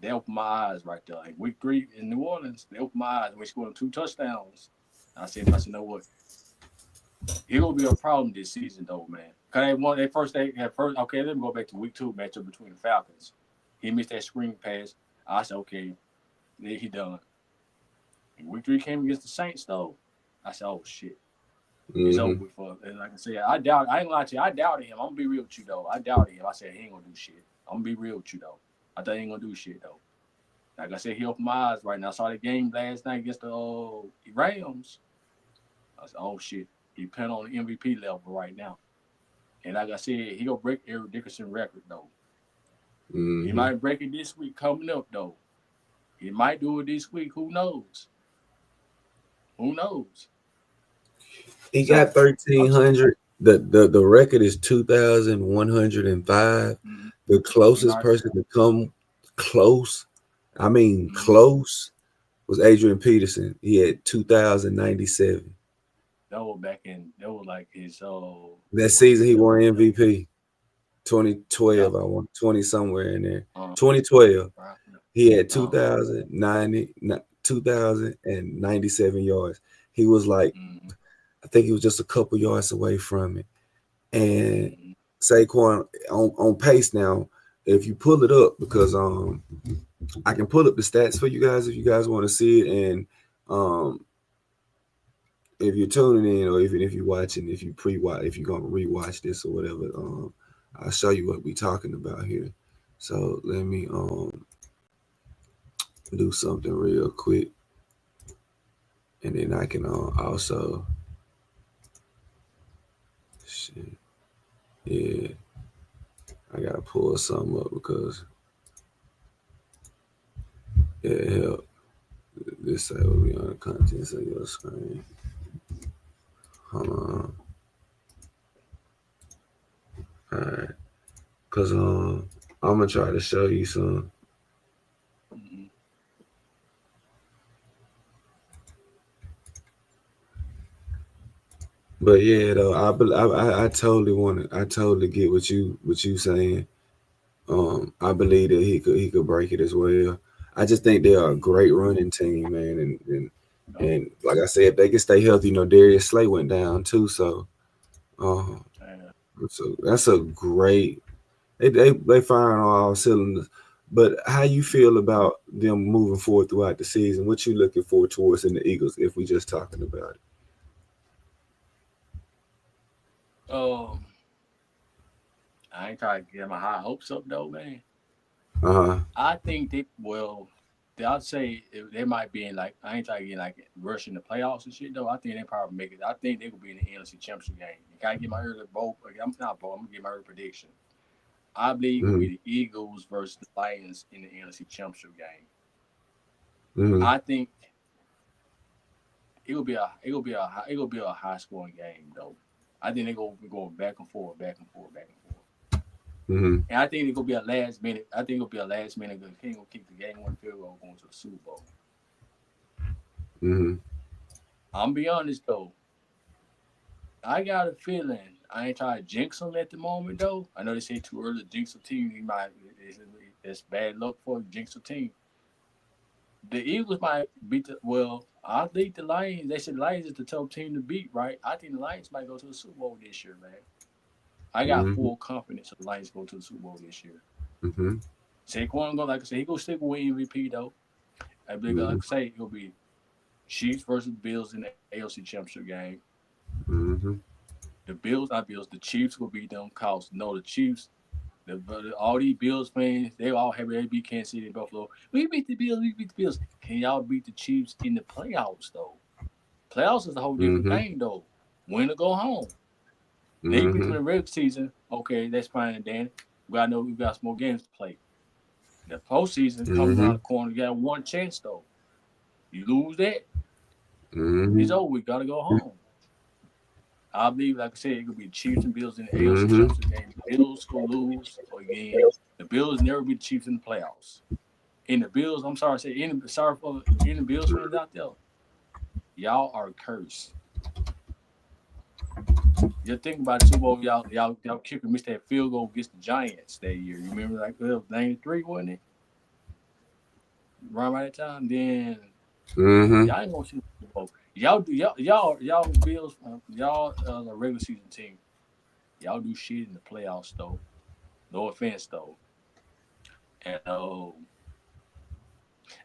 They opened my eyes right there. Like week 3 in New Orleans, they opened my eyes. We scored 2 touchdowns. I said, no what? It will be a problem this season though, man. Cause they had first. Okay, let me go back to week 2 matchup between the Falcons. He missed that screen pass. I said, okay, then he done. And week 3 came against the Saints though. I said, oh shit, it's over Mm-hmm. with for. And like I said, I doubt. I ain't gonna lie to you. I doubted him. I'm gonna be real with you though. I doubted him. I said he ain't gonna do shit. I'm gonna be real with you though. I thought he ain't gonna do shit though. Like I said, he opened my eyes right now. I saw the game last night against the Rams. I said, oh shit, he playing on the MVP level right now. And like I said, he gonna break Eric Dickerson record though. He Mm-hmm. might break it this week coming up though. He might do it this week. Who knows? Who knows? He got So I'm 1,300. The record is 2,105. mm-hmm. The You closest right. person to come close, I mean Mm-hmm. close, was Adrian Peterson. He had 2,097. That was like his That what season year he that won was though? MVP. Yeah. 2012, I want 20 somewhere in there. Uh, 2012, right. he had Uh-huh. 2,097 yards. He was like, Mm-hmm. I think he was just a couple yards away from it. And Mm-hmm. Saquon on pace now. If you pull it up, because I can pull up the stats for you guys if you guys want to see it, and um, if you're tuning in or even if you're watching, if you pre-watch, if you're gonna rewatch this or whatever, I'll show you what we're talking about here. So let me do something real quick, and then I can also shit, yeah, I gotta pull some up because it help. This side will be on the contents of your screen. Hold on. All right, cause I'm gonna try to show you some. Mm-hmm. But yeah, though I totally want to. I totally get what you saying. I believe that he could break it as well. I just think they are a Mm-hmm. great running team, man, Oh, and like I said, if they can stay healthy, Darius Slay went down too, um, yeah. so that's a great. They firing on all cylinders. But how you feel about them moving forward throughout the season? What you looking forward towards in the Eagles? If we just talking about it. Um, I ain't trying to get my high hopes up though, man. Uh huh. I think I'd say they might be in like I ain't trying to get like rushing the playoffs and shit though. I think they probably make it. I think they could be in the NFC Championship game. Can I get my early vote? I'm not vote. I'm gonna get my early prediction. I believe it will Mm-hmm. be the Eagles versus the Lions in the NFC Championship game. Mm-hmm. I think it will be a high scoring game though. I think they go be going back and forth, back and forth, back and forth. Mm-hmm. And I think it will be a last minute. I think it'll be a last minute. The King will kick the game one field goal going to the Super Bowl. Mm-hmm. I'm be honest though. I got a feeling I ain't trying to jinx them at the moment though. I know they say too early to jinx a team. You might it's bad luck for a jinx a team. The Eagles might beat the well. I think the Lions. They said the Lions is the tough team to beat, right? I think the Lions might go to the Super Bowl this year, man. I got Mm-hmm. full confidence the Lions go to the Super Bowl this year. Mm-hmm. Saquon go like I said, he gonna stick with MVP though. I believe like Mm-hmm. I say, it'll be Chiefs versus Bills in the AFC Championship game. Mm-hmm. The Bills, not Bills, the Chiefs will beat them. Cause no, the Chiefs, all these Bills fans, they all have they beat Kansas City and Buffalo. We beat the Bills. We beat the Bills. Can y'all beat the Chiefs in the playoffs though? Playoffs is a whole different Mm-hmm. thing though. Win or go home. Now you beat them Mm-hmm. in the regular season. Okay, that's fine and dandy. We gotta know we got some more games to play. The postseason coming around Mm-hmm. the corner. You got one chance though. You lose that, it's Mm-hmm. over. We gotta go home. I believe, like I said, it could be Chiefs and Bills in the AFC Mm-hmm. Championship game. The Bills go lose again. The Bills never beat the Chiefs in the playoffs. And the Bills, I'm sorry to say, sorry for any Bills fans out there, y'all are cursed. Just think about the Super Bowl, y'all kicker missed that field goal against the Giants that year. You remember like 93, wasn't it? around that time, then Mm-hmm. y'all ain't gonna see the Super Bowl. Y'all do y'all Bills y'all the regular season team. Y'all do shit in the playoffs though. No offense though. And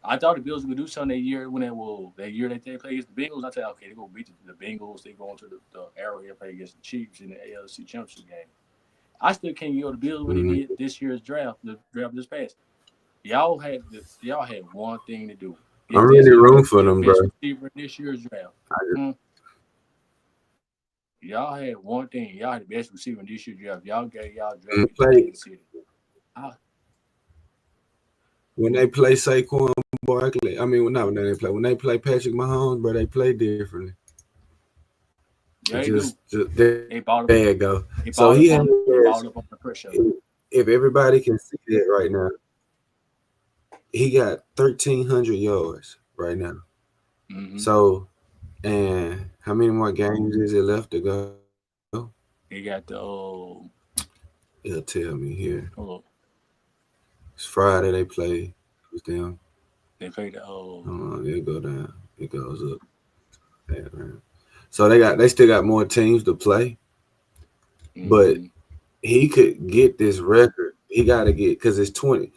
I thought the Bills would do something that year when that year that they played against the Bengals. I thought, okay, they're gonna beat the Bengals. They go into the Arrowhead play against the Chiefs in the AFC Championship game. I still can't get over the Bills when they Mm-hmm. did this year's draft, the draft this past. Y'all had one thing to do. I'm Get really rooting for your them, bro. best receiver in this year's draft. Hmm? Y'all had one thing. Y'all had the best receiver in this year's draft. Y'all Mm, drafted play Kansas City. I, when they play Saquon Barkley. I mean, not when they play Patrick Mahomes, bro. They play differently. yeah, they do. Just there you They go. balled up. So They balled up on the pressure. if everybody can see that right now, he got 1,300 yards right now. Mm-hmm. So, and how many more games is it left to go? They got the It'll tell me here. hold up. It's Friday. They play. It's them. They played the It'll go down. It goes up. Yeah, man. So they still got more teams to play, but mm-hmm. he could get this record. He got to get because it's 20.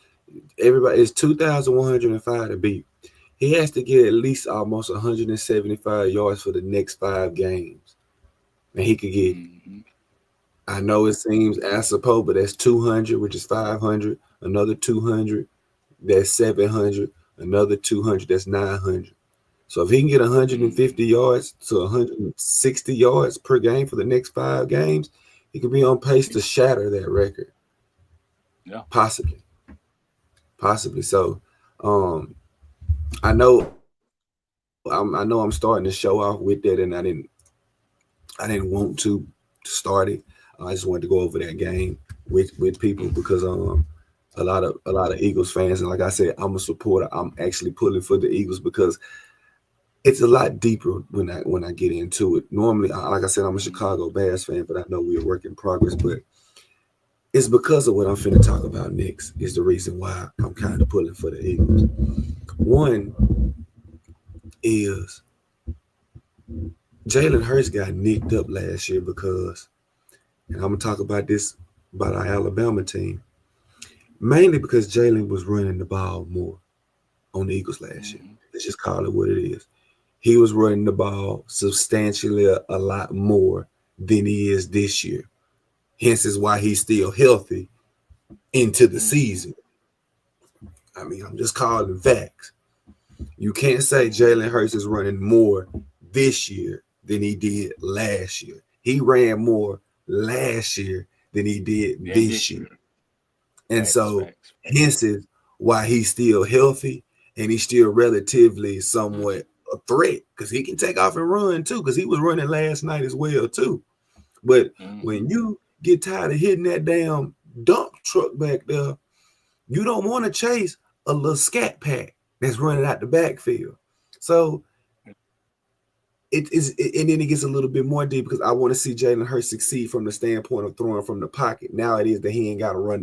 Everybody it's 2,105 to beat. He has to get at least almost 175 yards for the next 5 games, and he could get. Mm-hmm. I know it seems apropos, but that's 200, which is 500. Another 200, that's 700. Another 200, that's 900. So if he can get 150 Mm-hmm. yards to 160 yards per game for the next 5 games, he could be on pace to shatter that record. Yeah. Possibly, possibly. So, um, I know I'm starting to show off with that, and I didn't want to start it. I just wanted to go over that game with people Mm-hmm. because a lot of Eagles fans, and like I said, I'm a supporter. I'm actually pulling for the Eagles because it's a lot deeper when I get into it. Normally, like I said, I'm a Mm-hmm. Chicago Bears fan, but I know we're a work in progress. But it's because of what I'm finna talk about next is the reason why I'm kind of pulling for the Eagles. One is Jalen Hurts got nicked up last year because, and I'm gonna talk about this about our Alabama team, mainly because Jalen was running the ball more on the Eagles last year. Mm-hmm. Let's just call it what it is. He was running the ball substantially a lot more than he is this year. Hence is why he's still healthy into the Mm-hmm. season. I mean, I'm just calling facts. You can't say Mm-hmm. Jalen Hurts is running more this year than he did last year. He ran more last year than he did Then this this year. year, And facts, so facts, facts. hence is why he's still healthy and he's still relatively Mm-hmm. somewhat a threat because he can take off and run too because he was running last night as well too. But Mm-hmm. when you get tired of hitting that damn dump truck back there, you don't want to chase a little scat pack that's running out the backfield. So and then it gets a little bit more deep because I want to see Jalen Hurts succeed from the standpoint of throwing from the pocket. Now it is that he ain't got to run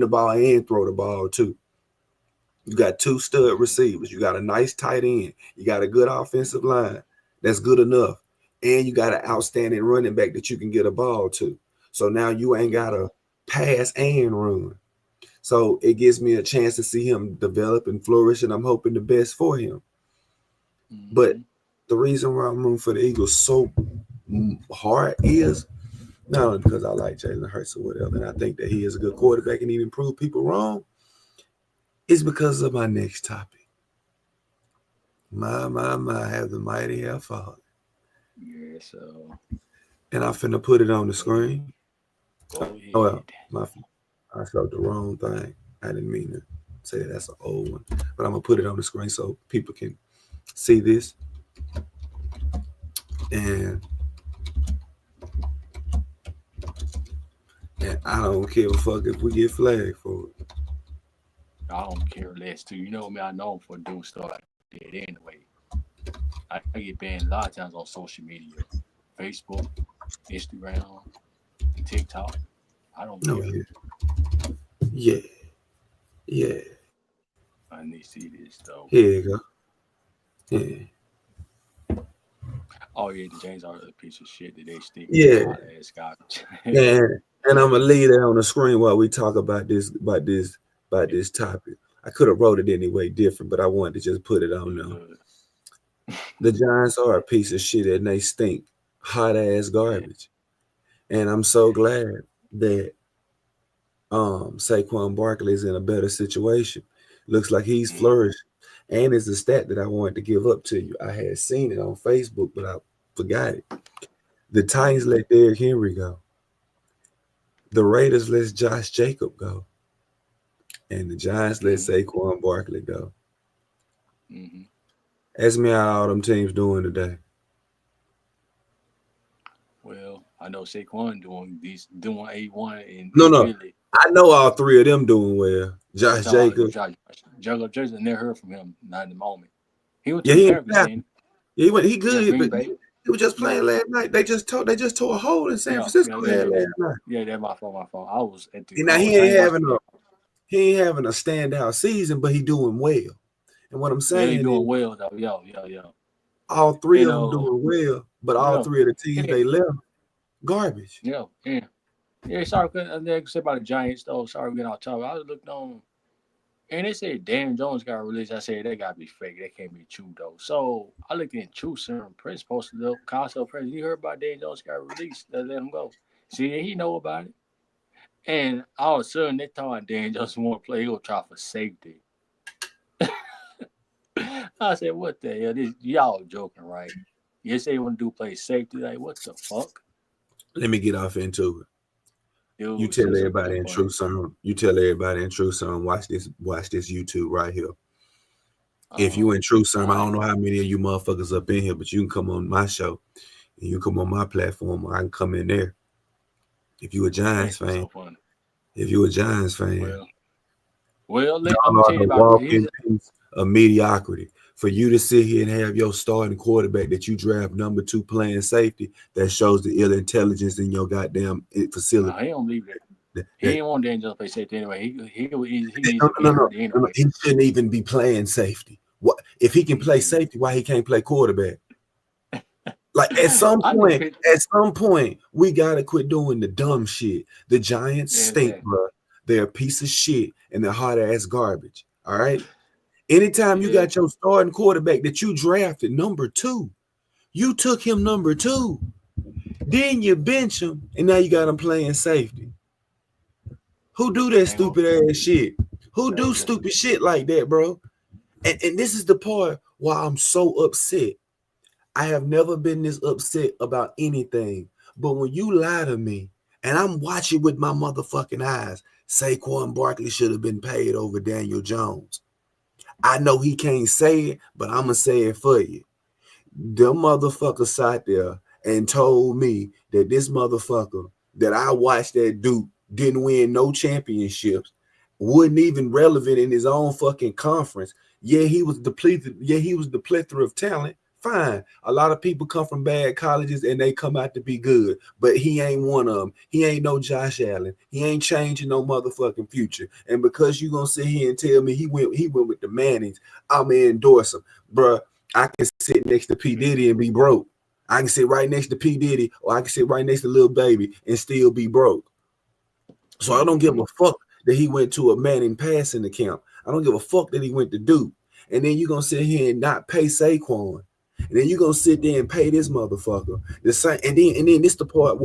the ball and throw the ball too. You got two stud Mm-hmm. receivers. You got a nice tight end. You got a good offensive line. That's good enough. And you got an outstanding running back that you can get a ball to. So now you ain't got Mm-hmm. to pass and run. So it gives me a chance to see him develop and flourish, and I'm hoping the best for him. But Mm-hmm. the reason why I'm rooting for the Eagles so hard is not only because I like Jalen Hurts or whatever, and I think that he is a good quarterback and he can prove people wrong, it's because of my next topic. My, have the mighty have fallen. Yeah, so And I'm finna put it on the go ahead. screen. Go Oh, well, ahead. I showed the wrong thing. I didn't mean to say that's an old one. But I'm gonna put it on the screen so people can see this. And and I don't give a fuck if we get flagged for it. I don't care less too. You know me, I know for doing stuff like that anyway. I get banned a lot of times on social media. Facebook, Instagram, TikTok. I don't No, care. yeah. Yeah. Yeah. I need to see this though. Here you go. Yeah. Oh yeah, the James are a piece of shit that they stick with the Yeah. hot ass garbage. And I'm gonna leave that on the screen while we talk about this topic. I could have wrote it anyway different, but I wanted to just put it on You there. good? The Giants are a piece of shit and they stink. Hot ass Yeah. garbage. And I'm so glad that Saquon Barkley is in a better situation. Looks like he's Mm-hmm. flourished. And it's a stat that I wanted to give up to you. I had seen it on Facebook, but I forgot it. The Titans Mm-hmm. let Derrick Henry go. The Raiders let Josh Jacob go. And the Giants let Mm-hmm. Saquon Barkley go. Mm-hmm. Ask me how all them teams doing today. Well, I know Saquon doing A1 No, in no. Philly. I know all three of them doing well. I'm Josh talking about Jacobs. Juggle Jersey. Never heard from him. Not in the moment. He went to Yeah, the he ain't Panthers, happy. ain't He he? Yeah, good, Green but Bay. he was just Yeah, playing last night. They just tore a hole in San yeah, Francisco yeah, yeah, yeah, last night. yeah. That's my fault. My fault. I was at the. And now I ain't watched the game. he ain't having a standout season, but he doing well. And what I'm Yeah, he saying is doing well though. Yo, yo, yo. all three You of them know, doing well, but all yeah, three of the teams yeah, they left garbage. yeah, yeah. Yeah, sorry, I said about the Giants though. Sorry, we getting off topic. I was looking on, and they said Dan Jones got released. I said that gotta be fake. That can't be true though. So I looked in True Serum Prince posted up. Costco Prince. You heard about Dan Jones got released? They let him go. See, he know about it. And all of a sudden, they thought Dan Jones want to play. He gonna try for safety. I said, what the hell? This y'all joking, right? You say you want to do play safety? Like what the fuck? Let me get off into it. You Dude tell said some everybody dumb in funny. True Serum. You tell everybody in True Serum. Watch this YouTube right here. If you in True All Serum, I right. don't know how many of you motherfuckers up in here, but you can come on my show and you come on my platform, or I can come in there. If you a Giants That's what's fan, so funny. if you a Giants fan, Well, well, I'm y'all gonna are tell you the about walking he's. piece of mediocrity. For you to sit here and have your starting quarterback that you draft number 2 playing safety, that shows the ill intelligence in your goddamn Nah, facility. he don't believe that. That, He that, ain't want Daniel to play safety anyway. He needs no, to be no, no, no, hurt no, no. anyway. He shouldn't even be playing safety. What if he can play Mm. safety? Why he can't play quarterback? Like at some I know point, Pitt. at some point, we gotta quit doing the dumb shit. The Giants Yeah, stink, exactly. bro. They're a piece of shit and they're hot ass garbage. All right. Anytime you Yeah. got your starting quarterback that you drafted number 2, you took him number 2. Then you bench him, and now you got him playing safety. Who do that Ain't no. stupid ass shit? Who do Exactly. stupid shit like that, bro? And this is the part why I'm so upset. I have never been this upset about anything. But when you lie to me, and I'm watching with my motherfucking eyes, Saquon Barkley should have been paid over Daniel Jones. I know he can't say it, but I'm gonna say it for you. Them motherfuckers sat there and told me that this motherfucker that I watched that Duke didn't win no championships, wasn't even relevant in his own fucking conference. Yeah, he was depleted. Yeah, he was the plethora of talent. Fine. A lot of people come from bad colleges and they come out to be good, but he ain't one of them. He ain't no Josh Allen. He ain't changing no motherfucking future. And because you gonna sit here and tell me he went with the Mannings, I'ma endorse him, bruh. I can sit next to P. Diddy and be broke. I can sit right next to P. Diddy, or I can sit right next to Lil Baby and still be broke. So I don't give Mm-hmm. a fuck that he went to a Manning passing account. I don't give a fuck that he went to Duke. And then you're gonna sit here and not pay Saquon. And then you're gonna sit there and pay this motherfucker. The same, and then this the part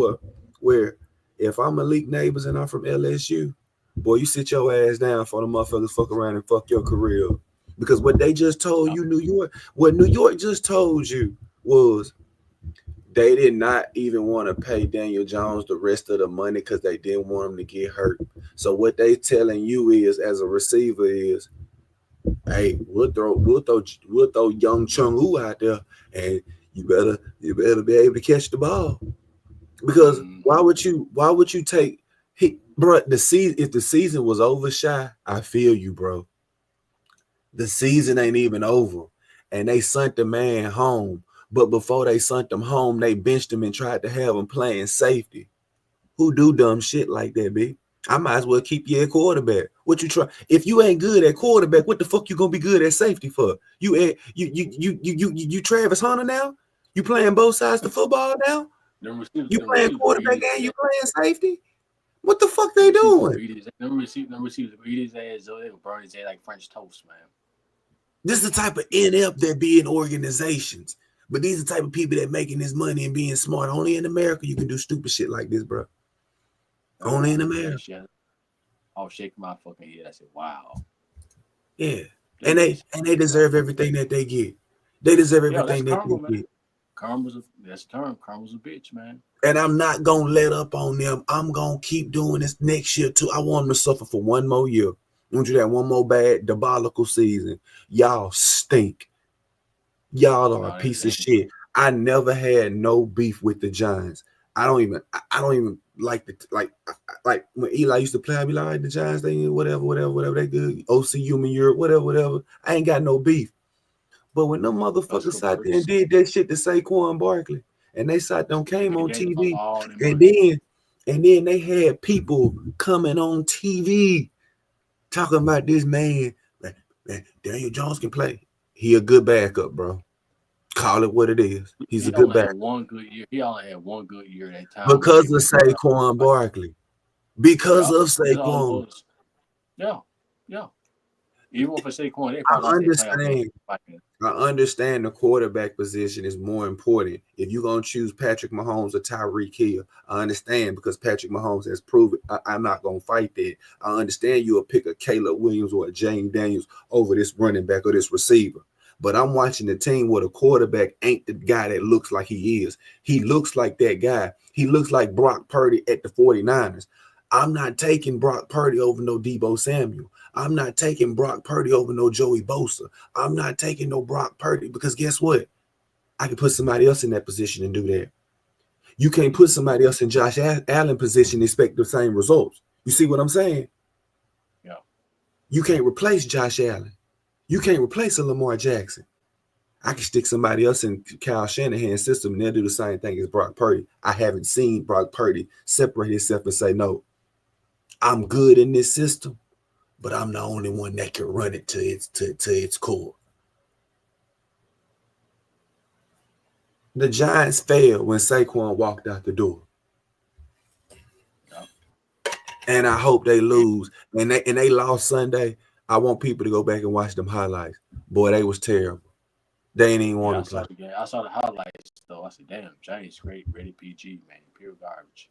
where if I'm Malik Neighbors and I'm from LSU, boy, you sit your ass down for the motherfuckers fuck around and fuck your career up. Because what they just told you, what New York just told you was they did not even want to pay Daniel Jones the rest of the money because they didn't want him to get hurt. So what they telling you is, as a receiver, is, hey, we'll throw young Chung Hu out there, and you better be able to catch the ball. Because why Mm-hmm. would you take bro, the season, if the season was over, Shy, I feel you, bro. The season ain't even over, and they sent the man home. But before they sent him home, they benched him and tried to have him playing safety. Who do dumb shit like that, B? I might as well keep you at quarterback. What you try? If you ain't good at quarterback, what the fuck you gonna be good at safety for? You Travis Hunter now? You playing both sides of the football now? You playing quarterback and you playing safety? What the fuck they doing? Them receivers beat his ass, so they will burn his ass like French toast, man. This is the type of inept that be in organizations. But these are the type of people that making this money and being smart. Only in America you can do stupid shit like this, bro. Only in America. I was shaking my fucking head. I said, "Wow." Yeah, and they deserve everything that they get. They deserve everything that karma, they get. That's the term. Karma's a bitch, man. And I'm not gonna let up on them. I'm gonna keep doing this next year too. I want them to suffer for one more year. I want you to have one more bad diabolical season. Y'all stink. Y'all are a piece of shit. I never had no beef with the Giants. I don't even like when Eli used to play. I be like, the Giants, they whatever, they good. OC human Europe, whatever. I ain't got no beef. But when them motherfuckers sat there and did that shit to Saquon Barkley, and they sat there and came on TV, and then they had people coming on TV talking about this man, Daniel Jones can play. He a good backup, bro. Call it what it is. He's a good backup. One good year. He only had one good year at that time. Because of Saquon Barkley. Because of Saquon. Yeah. Even for Saquon, they I understand the quarterback position is more important. If you're going to choose Patrick Mahomes or Tyreek Hill, I understand because Patrick Mahomes has proven I'm not going to fight that. I understand you'll pick a Caleb Williams or a James Daniels over this running back or this receiver. But I'm watching the team where the quarterback ain't the guy that looks like he is. He looks like that guy. He looks like Brock Purdy at the 49ers. I'm not taking Brock Purdy over no Deebo Samuel. I'm not taking Brock Purdy over no Joey Bosa. I'm not taking no Brock Purdy because guess what? I can put somebody else in that position and do that. You can't put somebody else in Josh Allen position and expect the same results. You see what I'm saying? Yeah. You can't replace Josh Allen. You can't replace a Lamar Jackson. I can stick somebody else in Kyle Shanahan's system and they'll do the same thing as Brock Purdy. I haven't seen Brock Purdy separate himself and say, no, I'm good in this system, but I'm the only one that can run it to its core. The Giants failed when Saquon walked out the door. And I hope they lose. And they lost Sunday. I want people to go back and watch them highlights. Boy, they was terrible. They ain't even want to play. I saw the highlights though. I said, "Damn, Giants great, ready PG, man, pure garbage."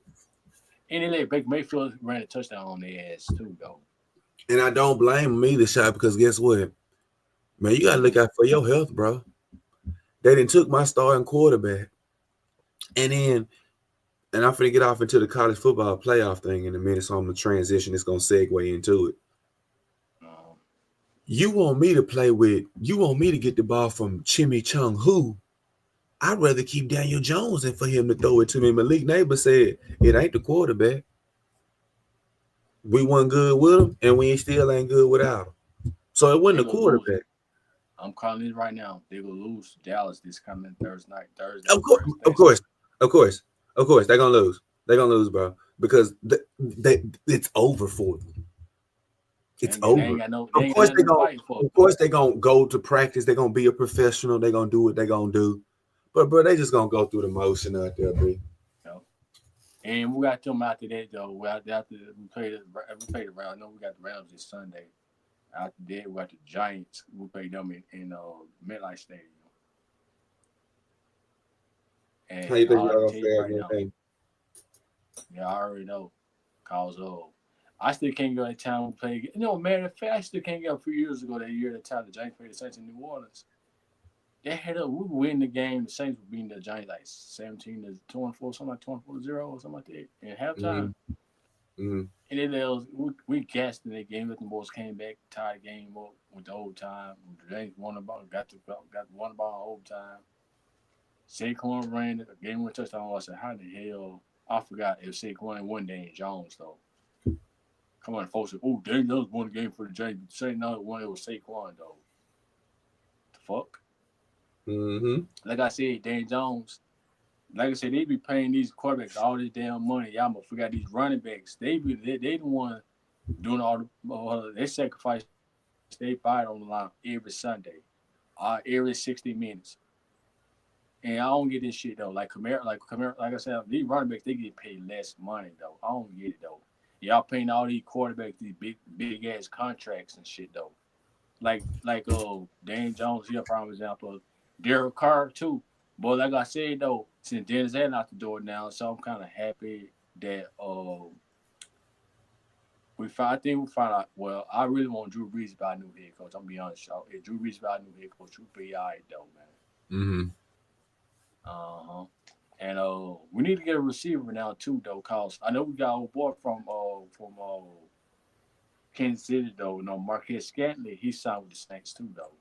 And then Baker Mayfield ran a touchdown on their ass too, though. And I don't blame them either, Shot, because guess what, man, you gotta look out for your health, bro. They done took my starting quarterback, and I'm finna get off into the college football playoff thing in a minute, so I'm gonna transition. It's gonna segue into it. You want me to get the ball from Chimmy Chung Hu? I'd rather keep Daniel Jones than for him to throw it to me. Malik Neighbor said it ain't the quarterback. We weren't good with him, and we still ain't good without him. So it wasn't the quarterback. I'm calling it right now. They will lose to Dallas this coming Thursday. Of course. They're gonna lose. They're gonna lose, bro, because it's over for them. It's over. Of course they're gonna go to practice. They're gonna be a professional. They're gonna do what they're gonna do. But bro, they just gonna go through the motion out there, bro. And we got them after that though. After we played the Rams. No, we got the Rams this Sunday. After that, we got the Giants. We played them in MetLife Stadium. And how you think y'all gonna fare right yeah, I already know. Cause I still can't go that time we played. Matter of fact, I still can't get a few years ago that year the time the Giants played the Saints in New Orleans. They had we would win the game. The Saints were beating the Giants like 17-24, something like 24-0 or something like that in halftime. Mm-hmm. And then we gassed in that game. Let the boys came back, tied the game up with the overtime. The Giants won the ball, got one ball overtime. Saquon ran the game with touchdown. I said, how the hell? I forgot if Saquon won Daniel Jones though. Come on, folks. Oh, Daniel Jones won the game for the Giants. Say another one. It was Saquon though. The fuck. Mm-hmm. Like I said, Dan Jones, like I said, they be paying these quarterbacks all this damn money. Y'all must forget these running backs. They the one doing all they sacrifice their body on the line every Sunday, every 60 minutes. And I don't get this shit though. Kamara, like I said, these running backs they get paid less money though. I don't get it though. Y'all paying all these quarterbacks these big ass contracts and shit though. Dan Jones, here prime example. Derek Carr too. But like I said though, since Dennis Allen out the door now, so I'm kind of happy that I think we found out. Well, I really want Drew Brees to be our new head coach. I'm gonna be honest, y'all. If Drew Brees be our new head coach, we'll be alright though, man. Mm-hmm. Uh-huh. And we need to get a receiver now too, though, cause I know we got a boy from Kansas City though. No, Marquez Scantley, he signed with the Saints too, though.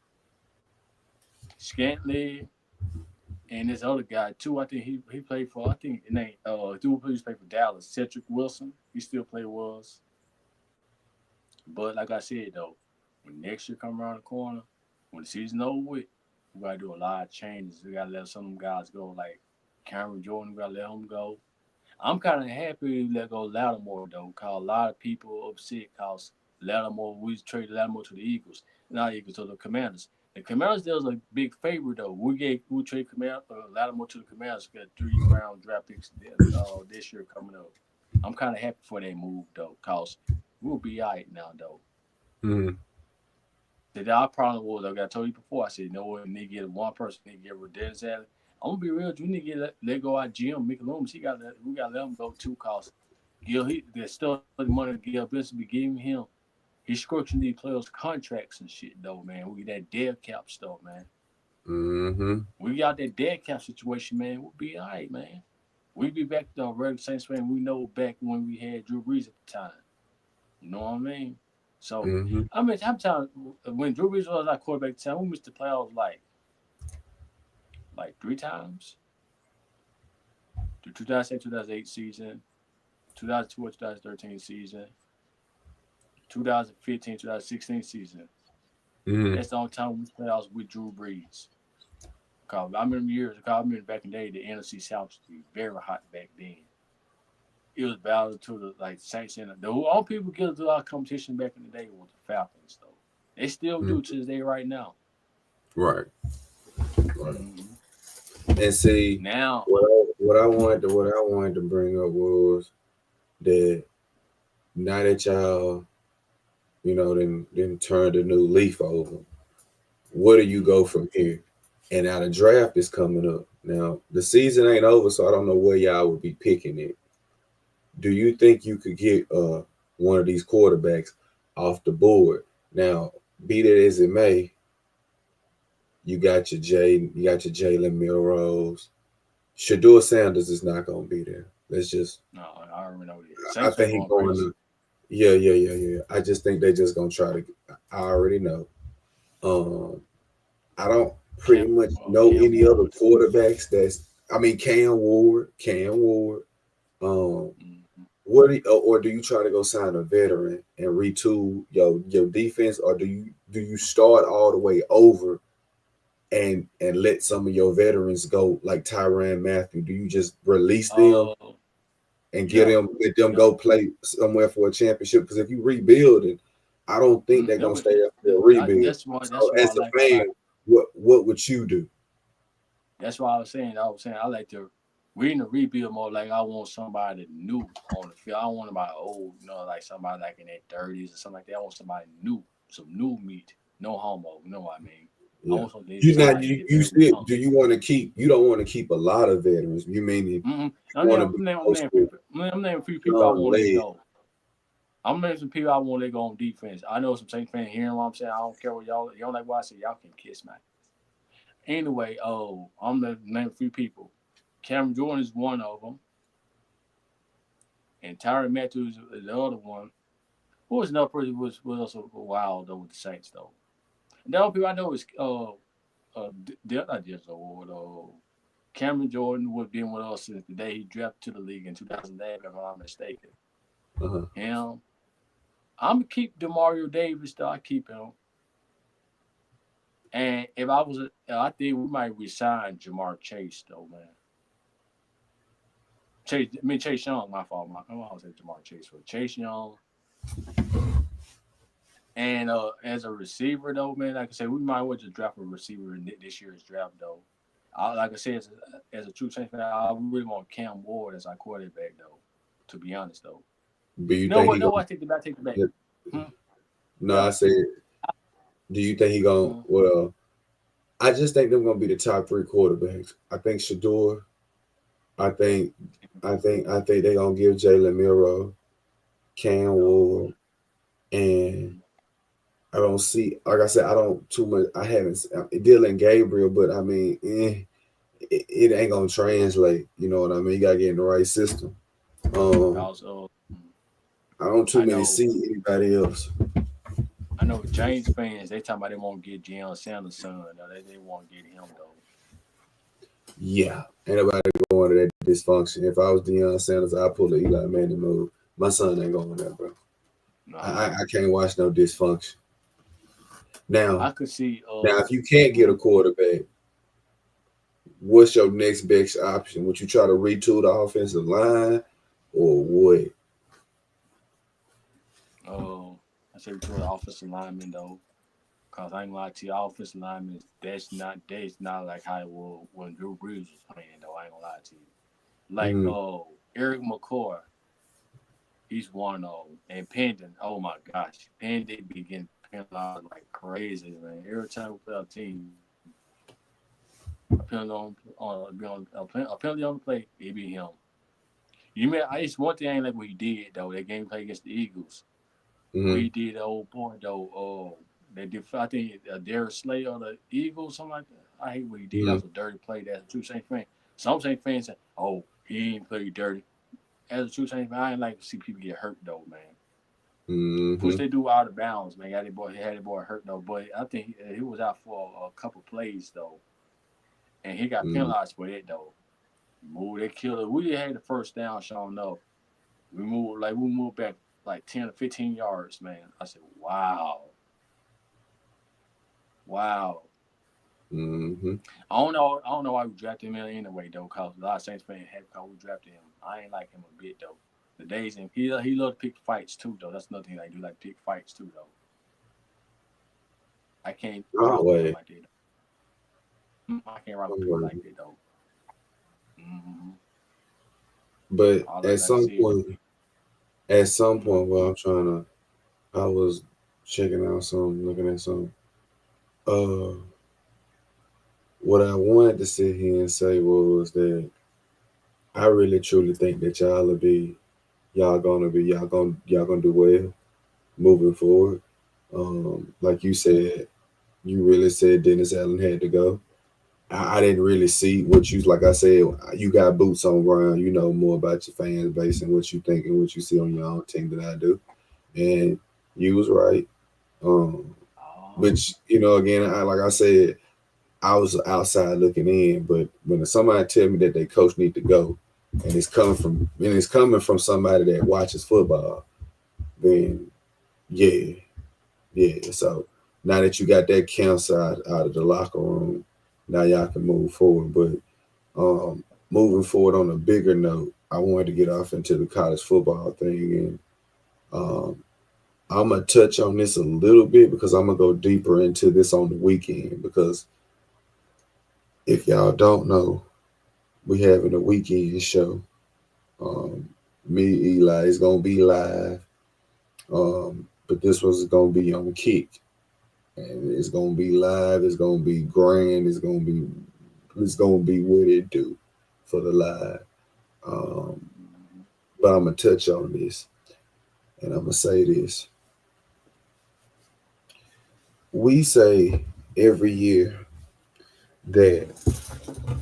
Scantley and this other guy too. I think he played for. I think his name dude who played for Dallas. Cedric Wilson. He still play with us. But like I said though, when next year come around the corner, when the season over with, we gotta do a lot of changes. We gotta let some of them guys go, like Cameron Jordan. We gotta let him go. I'm kind of happy to let go Lattimore though, cause a lot of people upset cause Lattimore we traded Lattimore to the Eagles, not Eagles to the Commanders. The Commanders there was a big favor though. We trade Lattimore to the Commanders. We got 3 round draft picks this year coming up. I'm kind of happy for that move though, cause we'll be alright now though. Mm-hmm. Our problem was, like I told you before, I said, you know what, we need to get one person, we need to get rid of Dennis Allen. I'm gonna be real, we need to let go our GM, Mickey Loomis. We gotta let him go too, cause there's still money Gil Benson be giving him. He's structuring these players' contracts and shit though, man. We get that dead cap stuff, man. Mm-hmm. We got that dead cap situation, man. We'll be alright, man. We be back to the regular Saints fan we know back when we had Drew Brees at the time. You know what I mean? So, Mm-hmm. I mean, I'm telling when Drew Brees was our quarterback at the time, we missed the playoffs like 3 times. The 2007-2008 season, 2012-2013 season, 2015-2016 season. Mm-hmm. That's the only time we missed playoffs with Drew Brees. Cause I remember years. Cause I remember back in the day, the NFC South was very hot back then. It was battle to the Saints and the all people get to our competition back in the day was the Falcons though. They still do to this day right now. Right. Right. Mm-hmm. And see, now what I wanted to bring up was that now that y'all, then turned a new leaf over, where do you go from here? And now the draft is coming up. Now the season ain't over, so I don't know where y'all would be picking it. Do you think you could get one of these quarterbacks off the board? Now, be that as it may, you got your Jalen Milrose. Shador Sanders is not gonna be there. Let's just no, I already know I that. think he's going to yeah. I just think they're just gonna try to I already know. I don't pretty much know any other quarterbacks Cam Ward. Um Mm-hmm. or do you try to go sign a veteran and retool your defense, or do you start all the way over and let some of your veterans go like Tyrann Mathieu? Do you just release them and let them go play somewhere for a championship? Because if you rebuilding, I don't think they're gonna stay there for a rebuild. That's why as a fan, what would you do? That's why I was saying I like to. We're in the rebuild mode. Like I want somebody new on the field. I don't want somebody old, like somebody like in their 30s or something like that. I want somebody new, some new meat, no homo. You know what I mean? Yeah. I want something. You still do you want to keep? You don't want to keep a lot of veterans. You mean I'm naming a few people I want to let go. I'm naming some people I want to let go on defense. I know some Saints fans hearing what I'm saying. I don't care what y'all don't like what I say. Y'all can kiss my. Anyway, I'm gonna name a few people. Cameron Jordan is one of them, and Tyrann Mathieu is the other one. Who was another person who was also wild though with the Saints though. And the other people I know is not just Cameron Jordan was been with us since the day he drafted to the league in 2011, if I'm not mistaken. Uh-huh. Him. I'm gonna keep Demario Davis though. I keep him. And if I think we might resign Jamar Chase though, man. Chase Young, my fault. I was saying Jamar Chase, but Chase Young. And as a receiver though, man, like I said, we might well just draft a receiver in this year's draft though. Like I said, as a true Saints fan, I really want Cam Ward as our quarterback though. To be honest though. Do you No think what? he No, I gonna? take the back. Take the back. Hmm? No, Yeah. I said, do you think he gonna? Hmm. Well, I just think they're gonna be the top three quarterbacks. I think Shador. I think, I think they're gonna give Jalen Miro, Cam No. Ward, and I don't see. Like I said, I don't too much. I haven't Dylan Gabriel, but I mean, it ain't gonna translate. You know what I mean? You gotta get in the right system. Um, Because I don't too I many know see anybody else. I know James fans. They talking about they won't get Deion Sanders' son. No, they won't get him though. Yeah, ain't nobody going to that dysfunction. If I was Deion Sanders, I'd pull the Eli Manning move. My son ain't going there, bro. I Nah, can't watch no dysfunction. Now, I could see. if you can't get a quarterback, what's your next best option? Would you try to retool the offensive line, or what? I say we throw the offensive lineman though. Cause I ain't gonna lie to you, offensive linemen, that's not like how it was when Drew Brees was playing though. I ain't gonna lie to you. Like Mm, Eric McCoy, he's one of them. And Pendon, oh my gosh, Pendon be getting penalized like crazy, man. Every time we play a team, a penalty a penalty on the play, it be him. You mean I just one thing I ain't like what he did though. That game play against the Eagles. What mm, he did, the old boy though. They did. I think Darius Slay or the Eagles, something like that. I hate what he did. That mm, was a dirty play. That's a true Saint fan. Some Saint fans say, "Oh, he ain't played dirty." As a true Saint fan, I ain't like to see people get hurt though, man. Which mm, they do out of bounds, man. He had the boy hurt though, but I think he was out for a couple plays though, and he got mm, penalized for it though. Move, they killed it. We had the first down, showing up. We moved back like 10 or 15 yards, man. I said, "Wow, wow." mm, I don't know why we drafted him anyway though, cause a lot of Saints fans had because we drafted him. I ain't like him a bit though. The days and he loved to pick fights too though. That's another thing I do like to pick fights too though. I can't rock with him Always, like that. I can't rock with people always. like that though. Mm-hmm. But All I like to see is at some mm-hmm. point, while I'm trying to, I was checking out some, looking at some. Uh, what I wanted to sit here and say was that I really truly think that y'all gonna do well moving forward. Like you said, you really said Dennis Allen had to go. I didn't really see what you like. I said you got boots on ground. You know more about your fans base and what you think and what you see on your own team than I do. And you was right. Um, Oh, which again, like I said, I was outside looking in. But when somebody tell me that their coach need to go, and it's coming from somebody that watches football, then yeah, yeah. So now that you got that cancer out of the locker room, now y'all can move forward. But moving forward on a bigger note, I wanted to get off into the college football thing, and um, I'm gonna touch on this a little bit because I'm gonna go deeper into this on the weekend. Because if y'all don't know, we having a weekend show. Um, me, Eli, is gonna be live, but this was gonna be on Kick, and it's gonna be live. It's gonna be grand. It's gonna be what it do for the live. Um, mm-hmm. but I'm gonna touch on this, and I'm gonna say this. We say every year that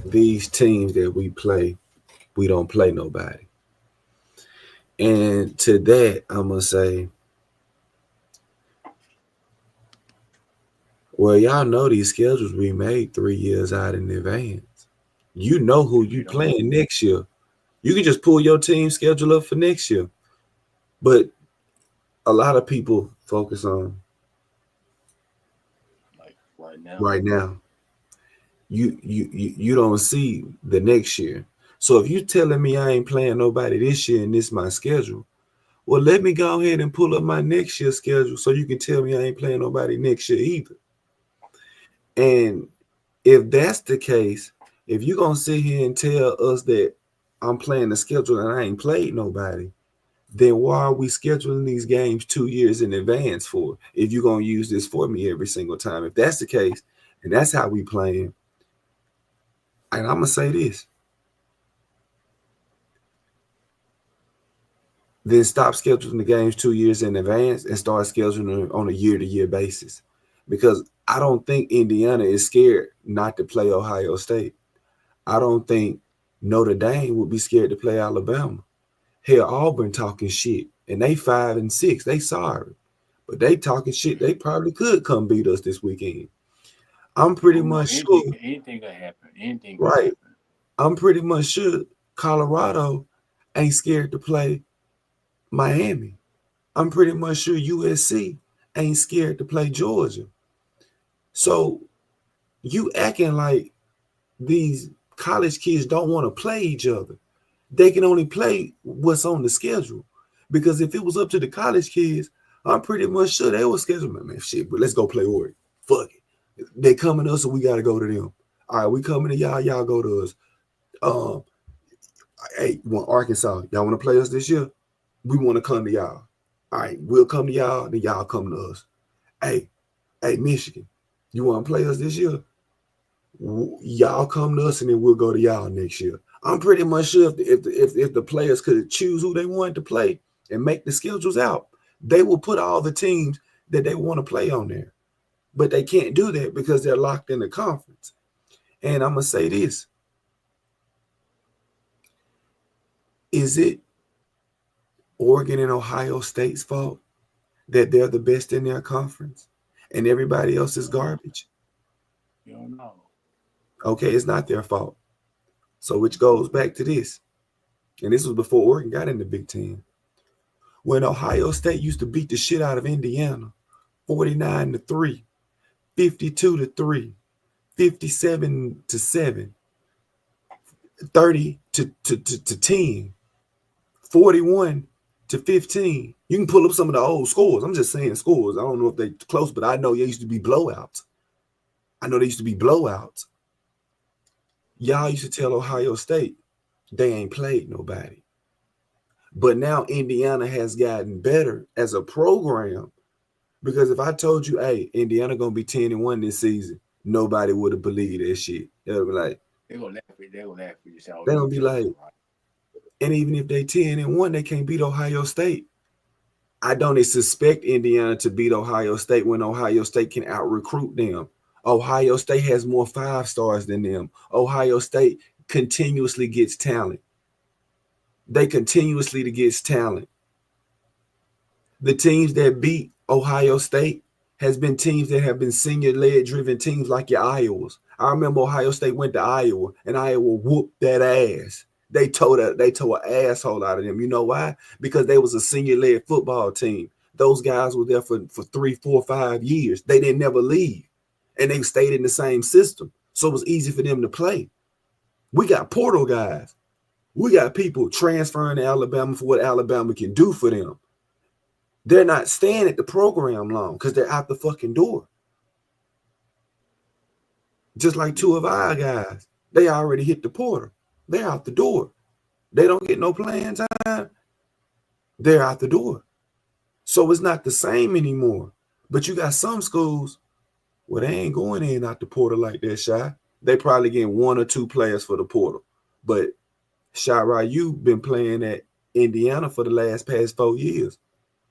these teams that we play, we don't play nobody. And to that, I'm gonna say, well, y'all know these schedules we made 3 years out in advance. You know who You you don't playing next year. You can just pull your team schedule up for next year. But a lot of people focus on like right now. right now. You don't see the next year. So if you telling me I ain't playing nobody this year and this my schedule, Well, let me go ahead and pull up my next year's schedule so you can tell me I ain't playing nobody next year either. And if that's the case, if you're gonna sit here and tell us that I'm playing the schedule and I ain't played nobody, then why are we scheduling these games 2 years in advance for? If you're gonna use this for me every single time, if that's the case, and that's how we playing, and I'm gonna say this, then stop scheduling the games 2 years in advance and start scheduling them on a year-to-year basis. Because I don't think Indiana is scared not to play Ohio State. I don't think Notre Dame would be scared to play Alabama. Hell, Auburn talking shit, and they 5-6. They sorry, but they talking shit. They probably could come beat us this weekend. I'm pretty Oh no, much sure. anything could happen. Anything could Right. happen. I'm pretty much sure Colorado ain't scared to play Miami. I'm pretty much sure USC ain't scared to play Georgia. So you acting like these college kids don't want to play each other. They can only play what's on the schedule. Because if it was up to the college kids, I'm pretty much sure they would schedule, man, shit, but let's go play Oregon. Fuck it. They coming to us, so we got to go to them. All right, we coming to y'all, y'all go to us. Um, hey, you want Arkansas? Y'all want to play us this year? We want to come to y'all. All right, we'll come to y'all, then y'all come to us. Hey, Michigan, you want to play us this year? Y'all come to us, and then we'll go to y'all next year. I'm pretty much sure if the players could choose who they wanted to play and make the schedules out, they will put all the teams that they want to play on there. But they can't do that because they're locked in the conference. And I'm gonna say this: is it Oregon and Ohio State's fault that they're the best in their conference and everybody else is garbage? You don't know. Okay, it's not their fault. So which goes back to this. And this was before Oregon got in the Big Ten. When Ohio State used to beat the shit out of Indiana, 49-3, 52-3, 57-7, 30-10, 41-15. You can pull up some of the old scores. I'm just saying scores. I don't know if they're close, but I know they used to be blowouts. Y'all used to tell Ohio State they ain't played nobody. But now Indiana has gotten better as a program. Because if I told you, hey, Indiana gonna be 10-1 this season, nobody would have believed that shit. They'll be like, They're gonna laugh at you. They're gonna laugh at you. Say, oh, they you don't be like, joking, right? and even if they 10-1, they can't beat Ohio State. I don't suspect Indiana to beat Ohio State when Ohio State can out recruit them. Ohio State has more 5 stars than them. Ohio State continuously gets talent. They continuously gets talent. The teams that beat Ohio State has been teams that have been senior-led driven teams like your Iowas. I remember Ohio State went to Iowa, and Iowa whooped that ass. They tore an asshole out of them. You know why? Because they was a senior-led football team. Those guys were there for 3, 4, 5 years. They didn't never leave, and they stayed in the same system. So it was easy for them to play. We got portal guys. We got people transferring to Alabama for what Alabama can do for them. They're not staying at the program long because they're out the fucking door. Just like 2 of our guys, they already hit the portal. They're out the door. They don't get no playing time. They're out the door. So it's not the same anymore. But you got some schools where they ain't going in out the portal like that, Shy. They probably getting 1 or 2 players for the portal. But Shirairyu been playing at Indiana for the past 4 years.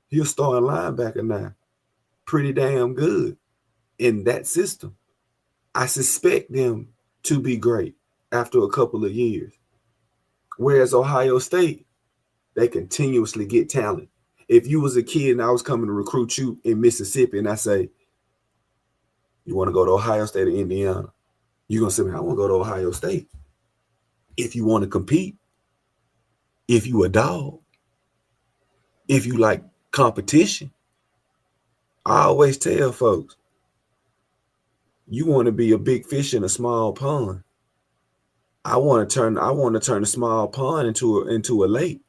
He'll start linebacker now. Pretty damn good in that system. I suspect them to be great after a couple of years. Whereas Ohio State, they continuously get talent. If you was a kid and I was coming to recruit you in Mississippi and I say, you want to go to Ohio State or Indiana? You're going to say, man, I want to go to Ohio State. If you want to compete, if you a dog, if you like competition, I always tell folks, you want to be a big fish in a small pond. I want to turn a small pond into a lake.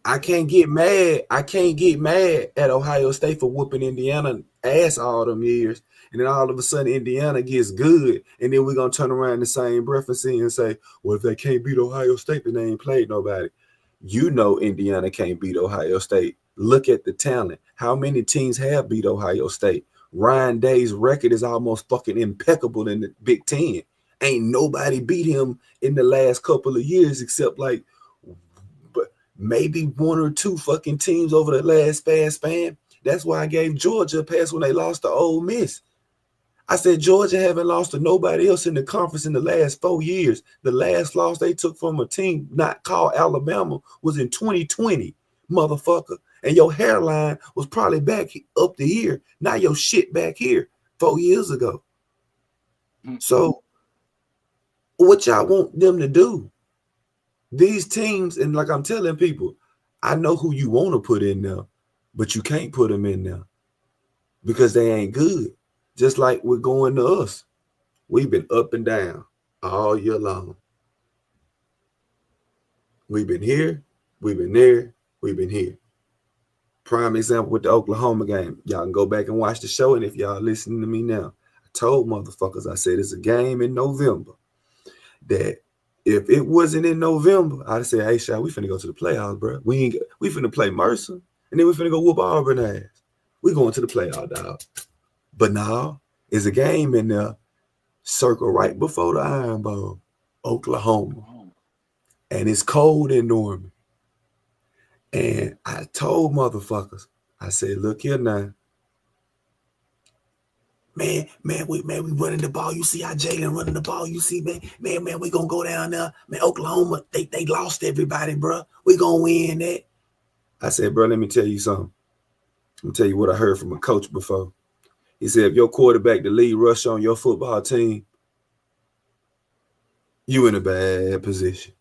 I can't get mad. I can't get mad at Ohio State for whooping Indiana ass all them years. And then all of a sudden Indiana gets good. And then we're gonna turn around in the same breath and say, well, if they can't beat Ohio State, then they ain't played nobody. You know Indiana can't beat Ohio State. Look at the talent. How many teams have beat Ohio State? Ryan Day's record is almost fucking impeccable in the Big Ten. Ain't nobody beat him in the last couple of years except like maybe one or two fucking teams over the last fast span. That's why I gave Georgia a pass when they lost to Ole Miss. I said Georgia haven't lost to nobody else in the conference in the last 4 years. The last loss they took from a team not called Alabama was in 2020, motherfucker. And your hairline was probably back up to here. Now your shit back here 4 years ago. So what y'all want them to do? These teams, and like I'm telling people, I know who you want to put in there, but you can't put them in there because they ain't good. Just like we're going to us. We've been up and down all year long. We've been here, we've been there, we've been here. Prime example with the Oklahoma game. Y'all can go back and watch the show, and if y'all listening to me now, I told motherfuckers, I said it's a game in November that if it wasn't in November, I'd say, hey, Shy, we finna go to the playoffs, bro. We finna play Mercer, and then we finna go whoop Auburn ass. We going to the playoffs, dog. But now, it's a game in there, circle right before the Iron Bowl, Oklahoma. And it's cold in Norman. And I told motherfuckers, I said, look here now. Man, we running the ball. You see how Jalen running the ball. You see, man, we gonna go down there. Man, Oklahoma, they lost everybody, bro. We gonna win that. I said, bro, let me tell you something. I'm gonna tell you what I heard from a coach before. He said, if your quarterback the lead rusher on your football team, you in a bad position.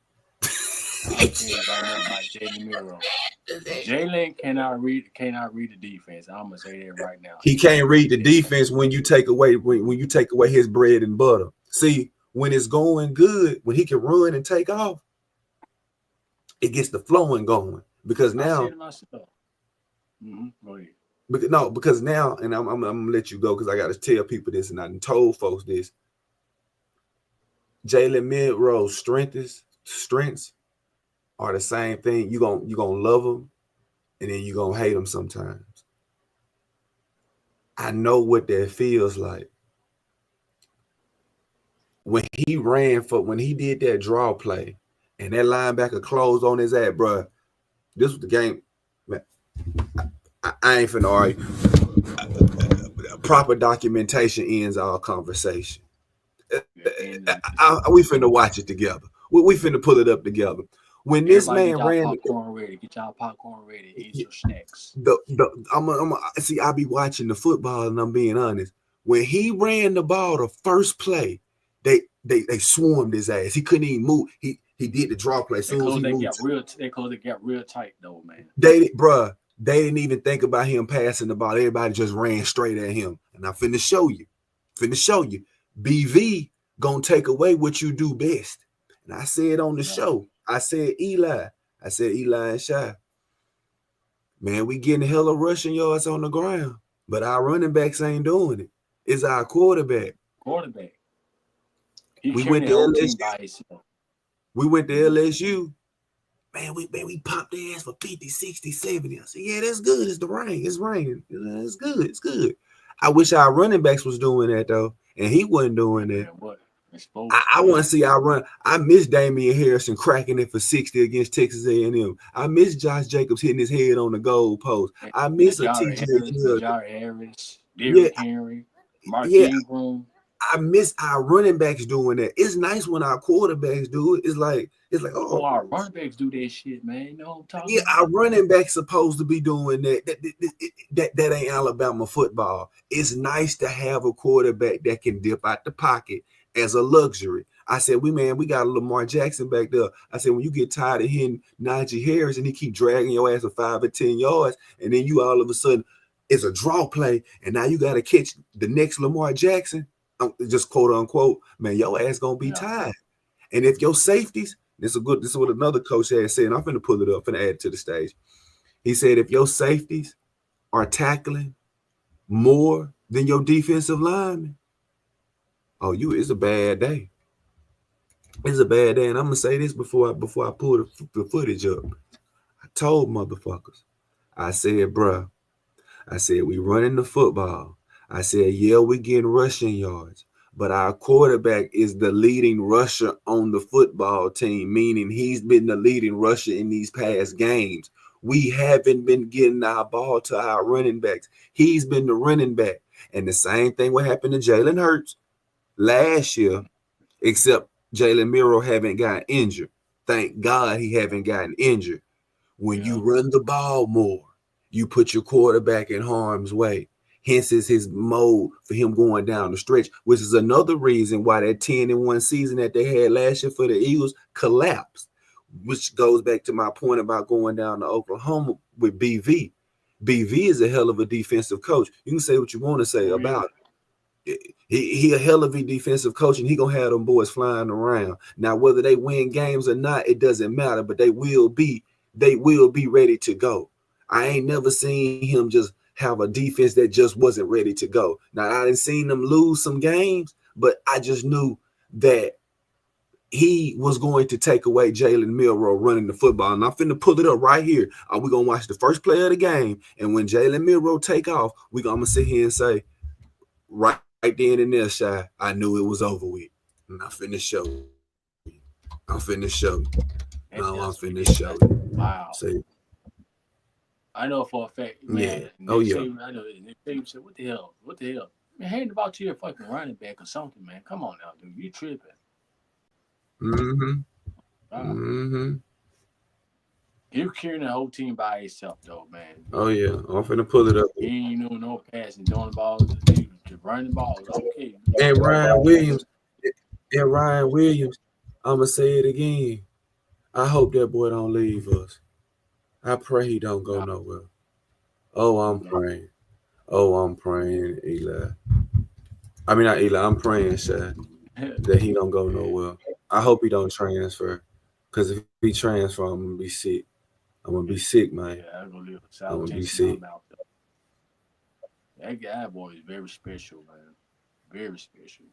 Jalen cannot read the defense. I'm gonna say that right now. He can't read the defense when you take away when you take away his bread and butter. See, when it's going good, when he can run and take off, it gets the flowing going. Because now, I said to myself, go ahead. Because now, and I'm gonna let you go because I got to tell people this, and I told folks this. Jalen Milroe's strengths are the same thing. You gonna love them, and then you gonna hate them sometimes. I know what that feels like. When he did that draw play, and that linebacker closed on his ass, bro. This was the game. Man, I ain't finna argue. Proper documentation ends our conversation. We finna watch it together. We finna pull it up together. When this man ran, get y'all popcorn ready, eat your snacks. I be watching the football, and I'm being honest. When he ran the ball, the first play, they swarmed his ass. He couldn't even move. He did the draw play. They got real tight though, man. They didn't even think about him passing the ball. Everybody just ran straight at him. And I'm finna show you. BV gonna take away what you do best. And I said on the show, I said Eli and Shy. Man, we getting hella rushing yards on the ground, but our running backs ain't doing it. It's our quarterback. We went to LSU. Man, we popped their ass for 50, 60, 70. I said, yeah, that's good. It's the rain. It's raining. It's good. I wish our running backs was doing that, though, and he wasn't doing that. I want to see our run. I miss Damian Harrison cracking it for 60 against Texas A&M. I miss Josh Jacobs hitting his head on the goal post. I miss a TJ Harris, Derrick Henry, Mark Ingram. I miss our running backs doing that. It's nice when our quarterbacks do it. It's like, oh, our running backs do that shit, man. You know what I'm talking about? Our running backs supposed to be doing that. That ain't Alabama football. It's nice to have a quarterback that can dip out the pocket as a luxury. I said, we got a Lamar Jackson back there. I said, when you get tired of hitting Najee Harris and he keep dragging your ass for 5 or 10 yards, and then you all of a sudden it's a draw play, and now you got to catch the next Lamar Jackson, just quote unquote, man, your ass gonna be tired. And if your safeties, This is what another coach had said, and I'm finna pull it up, finna add it to the stage. He said, if your safeties are tackling more than your defensive linemen, oh, it's a bad day. It's a bad day. And I'm gonna say this before I pull the footage up. I told motherfuckers, I said, bruh, I said, we running the football. I said, yeah, we getting rushing yards. But our quarterback is the leading rusher on the football team, meaning he's been the leading rusher in these past games. We haven't been getting our ball to our running backs. He's been the running back. And the same thing what happened to Jalen Hurts last year, except Jalen Miro haven't gotten injured. Thank God he haven't gotten injured. When you run the ball more, you put your quarterback in harm's way. Hence is his mode for him going down the stretch, which is another reason why that 10-1 season that they had last year for the Eagles collapsed, which goes back to my point about going down to Oklahoma with BV. BV is a hell of a defensive coach. You can say what you want to say about it. He a hell of a defensive coach, and he gonna have them boys flying around. Now, whether they win games or not, it doesn't matter. But they will be ready to go. I ain't never seen him just have a defense that just wasn't ready to go. Now, I didn't seen them lose some games, but I just knew that he was going to take away Jalen Milroe running the football. And I'm finna pull it up right here. We're gonna watch the first play of the game, and when Jalen Milroe take off, I'm gonna sit here and say, right then and there, Shy, I knew it was over with. And I'm finna show you. I'm finna show you. No, I'm finna show you. Wow. See? I know for a fact, man. Yeah. Oh, yeah. I know they said, what the hell? What the hell? Man, hand the ball to your fucking running back or something, man. Come on now, dude. You tripping. Mm-hmm. Wow. Mm-hmm. You're carrying the whole team by yourself, though, man. Oh, yeah. I'm finna pull it up. He ain't doing no passing, throwing the ball to run the ball. Okay. And Ryan Williams, I'm going to say it again. I hope that boy don't leave us. I pray he don't go nowhere. Oh, I'm praying. Oh, I'm praying, Eli. I mean, not Eli. I'm praying, Shy, that he don't go nowhere. I hope he don't transfer. Because if he transfer, I'm going to be sick. I'm going to be sick, man. Yeah, I'm going to leave a I'm sour going to be taste in sick. my mouth, though. That boy is very special, man. Very special.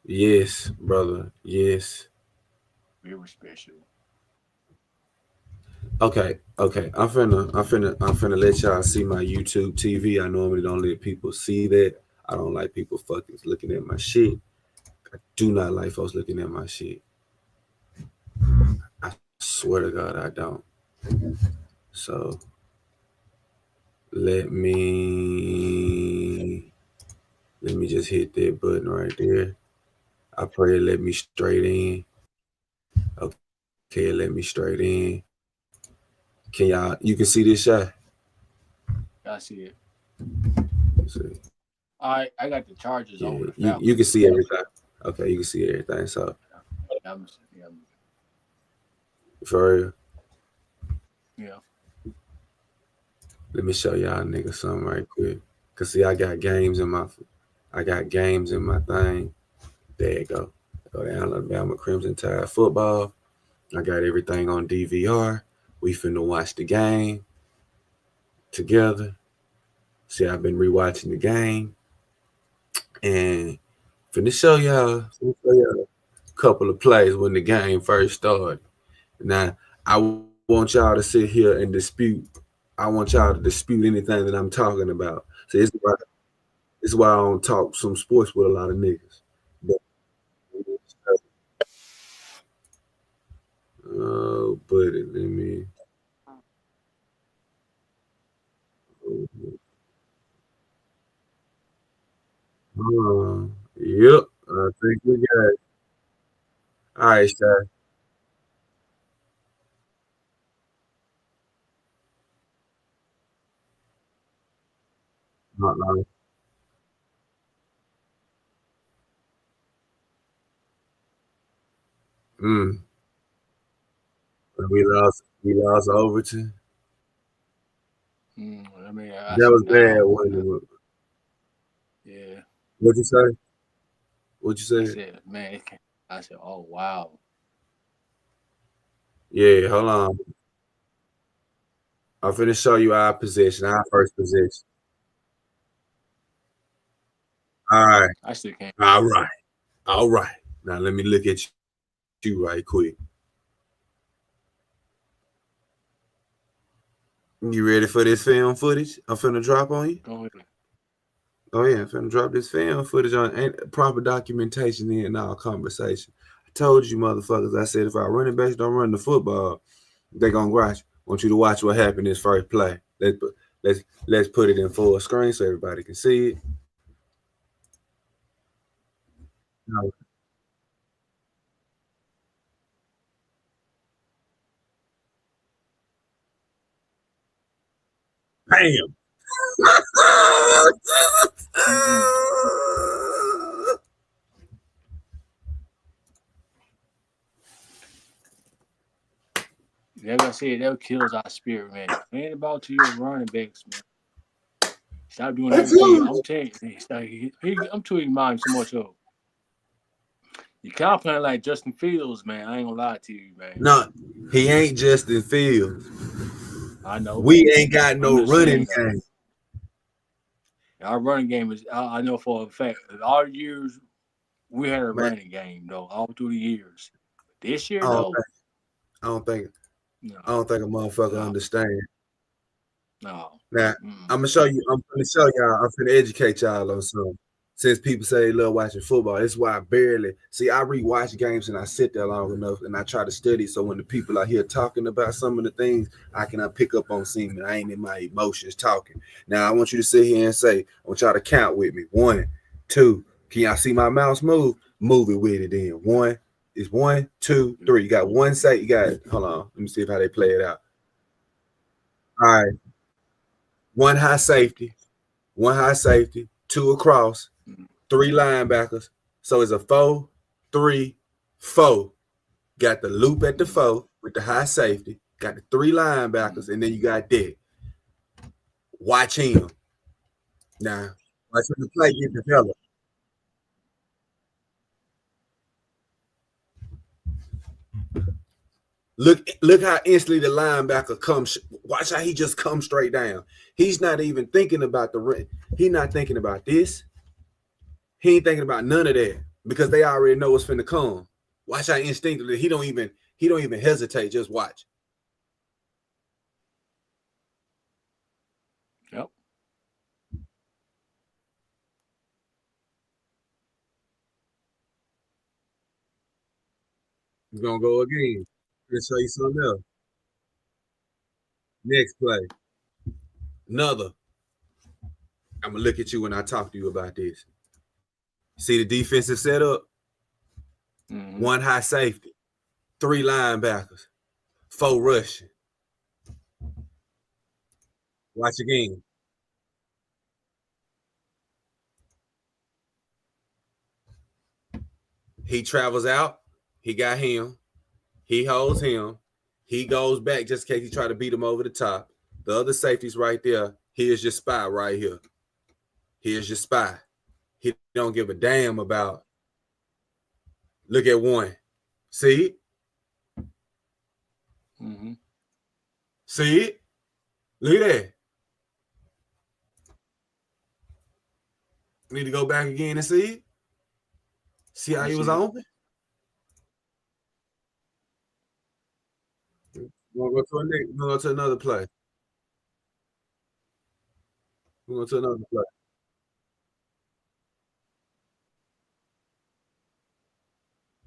Yes, brother. Yes. Very special. Okay. I'm finna let y'all see my YouTube TV. I normally don't let people see that. I don't like people fucking looking at my shit. I do not like folks looking at my shit. I swear to God, I don't. So let me just hit that button right there. I pray it let me straight in. Okay, it let me straight in. You can see this shot? I see it. See. I got the Chargers Yeah, over the you Falcons. can see everything. Okay, you can see everything. So for real. Yeah. Let me show y'all niggas something right quick. Cause see, I got games in my thing. There you go. Go to Alabama Crimson Tide football. I got everything on DVR. We finna watch the game together. See, I've been rewatching the game. And finna show y'all a couple of plays when the game first started. Now, I want y'all to sit here and dispute. I want y'all to dispute anything that I'm talking about. So it's why I don't talk some sports with a lot of niggas. But, oh, buddy, let me. Yep, I think we got it. All right, sir. Uh-uh. Mm. We lost. We lost Overton. I mean, I That see was bad. now. Yeah. What'd you say? What you I say? said, man, I said, oh wow. Yeah, hold on. I'm finna show you our position, our first position. All right, I still can't. all right, all right. Now let me look at you right quick. You ready for this film footage? I'm finna drop on you. Go ahead. Oh yeah, I'm finna drop this film footage on ain't proper documentation in our conversation. I told you motherfuckers, I said if our running backs don't run the football, they gonna watch. I want you to watch what happened this first play. Let's let's put it in full screen so everybody can see it. No. Bam! Mm-mm. Like I said, that kills our spirit, man. Man, about to your running backs, man. Stop doing I everything. told I'm you. telling you, I'm tweaking mine so much. So you can't play like Justin Fields, man. I ain't gonna lie to you, man. No, he ain't Justin Fields. I know. We ain't got I'm no just running saying though. game. Our running game is. I know for a fact. All years we had a Man, running game though, all through the years. This year I don't though, think I don't think no, I don't think a motherfucker no, understand. no. Now I'm Mm-mm. gonna show you. I'm gonna show y'all. I'm gonna educate y'all on something. Since people say they love watching football, that's why I barely see. I rewatch games and I sit there long enough and I try to study. So when the people are here talking about some of the things, I can pick up on seeing I ain't in my emotions talking. Now I want you to sit here and say, I want y'all to count with me. 1, 2. Can y'all see my mouse move? Move it with it. Then one is 1, 2, 3. You got one say. You got. Hold on. Let me see how they play it out. All right. One high safety, one high safety, two across, Mm-mm. three linebackers. So it's a 4-3-4. Got the loop at the Mm-mm. 4 with the high safety. Got the three linebackers, Mm-mm. and then you got that. Watch him now. Watch him the play get developed. Look how instantly the linebacker comes. Watch how he just comes straight down. He's not even thinking about the. He's not thinking about this. He ain't thinking about none of that because they already know what's finna come. Watch how instinctively he don't even hesitate. Just watch. Yep. He's gonna go again. Let's show you something else. Next play. Another. I'm gonna look at you when I talk to you about this. See the defensive setup? Mm-hmm. One high safety, three linebackers, four rushing. Watch again. He travels out. He got him. He holds him. He goes back just in case he try to beat him over the top. The other safety's right there. Here's your spy right here. Here's your spy. He don't give a damn about. Look at one. See it? Mm-hmm. See it? Look at that. Need to go back again and see it. See how I he was see it. open? We're gonna go to another play. We're going to another play.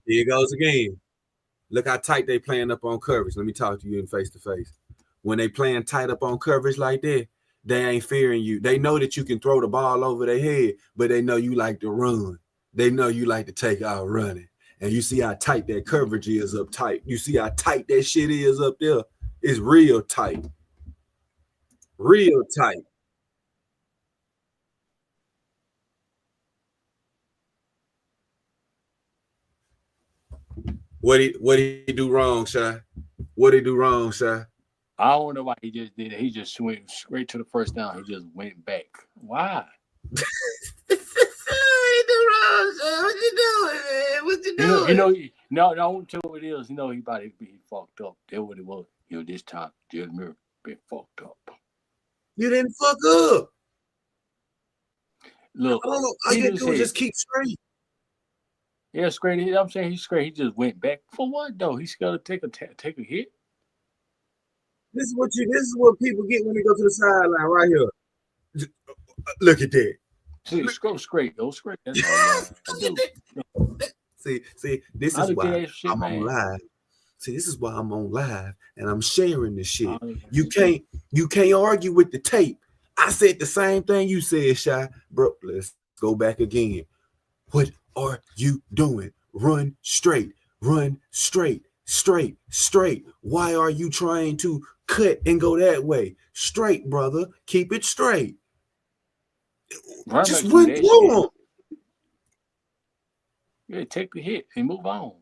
Here it goes again. Look how tight they playing up on coverage. Let me talk to you in face to face. When they playing tight up on coverage like that, they ain't fearing you. They know that you can throw the ball over their head, but they know you like to run. They know you like to take out running. And you see how tight that Mm-hmm. coverage is up tight. You see how tight that shit is up there. It's real tight. Real tight. What he do wrong, Shy? What he do wrong, Shy? I don't know why he just did it. He just went straight to the first down. He just went back. Why? What you do wrong, Shy? What you doing, man? What you You know, you know, doing? No, no, I won't tell what it is. He about to be fucked up. That's what it was. This time, Jalen Murray been fucked up. You didn't fuck up. Look, All he you just do is said, just keep straight. yeah, straight. I'm saying he's straight. He just went back for what though? He's got to take a hit. This is what people get when they go to the sideline right here. Look at that. See, Look, go straight, go straight. That's all you gotta look do. at that. See, this I is look at why that shit, I'm on man. live. See, this is why I'm on live and I'm sharing this I shit. look at You that. can't argue with the tape. I said the same thing you said, Shy. Bro, let's go back again. What are you doing? Run straight, run straight, straight, straight. Why are you trying to cut and go that way? Straight, brother. Keep it straight. Run Just back do run that shit. through them. Yeah, take the hit and move on.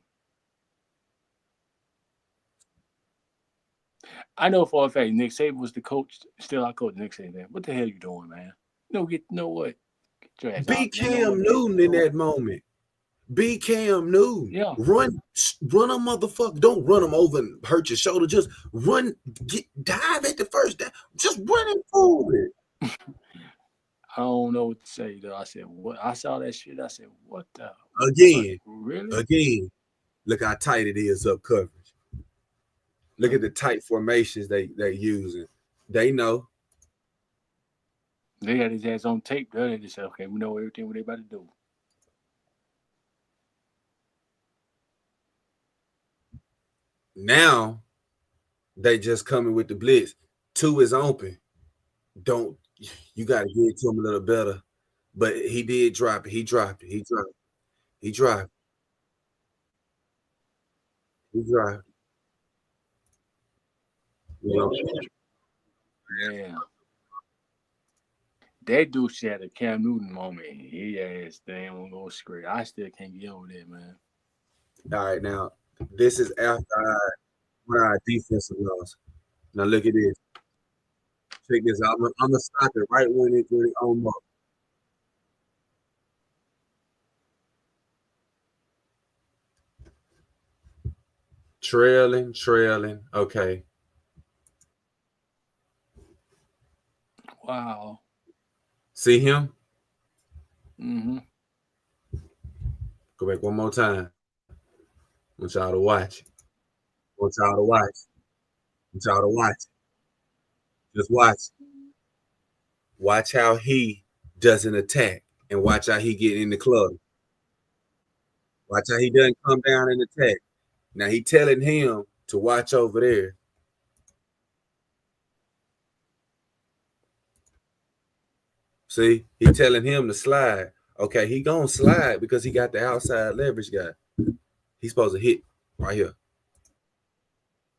I know for a fact Nick Saban was the coach. Still, I coach Nick Saban. What the hell you doing, man? Know what? Get your ass Be out. You know what, Cam man? Newton in that moment. Be Cam Newton. Yeah. Run a motherfucker. Don't run him over and hurt your shoulder. Just run. Dive at the first down. Just run him forward. I don't know what to say though. I said what? I saw that shit. I said what the what? Again, Really? again. Look how tight it is up coverage. Look at the tight formations they using. They know. They had his ass on tape. They just said, okay, we know everything what they about to do. Now they just coming with the blitz. Two is open. Don't you got to get it to him a little better. But he did drop it. He dropped it. He dropped it. He dropped it. He dropped it. You know, Yeah. That dude had a Cam Newton moment. He ass damn won't go straight. I still can't get over that, man. all right, now this is after our defensive loss. Now look at this. Check this out. I'm gonna stop it right when it almost trailing. Okay, Wow. see him. Mm-hmm. Go back one more time. I want y'all to watch. I want y'all to watch. I want y'all to watch. Just watch. Watch how he doesn't attack, and watch how he get in the club. Watch how he doesn't come down and attack. Now he telling him to watch over there. See, he telling him to slide. Okay, he gonna slide because he got the outside leverage guy. He's supposed to hit right here.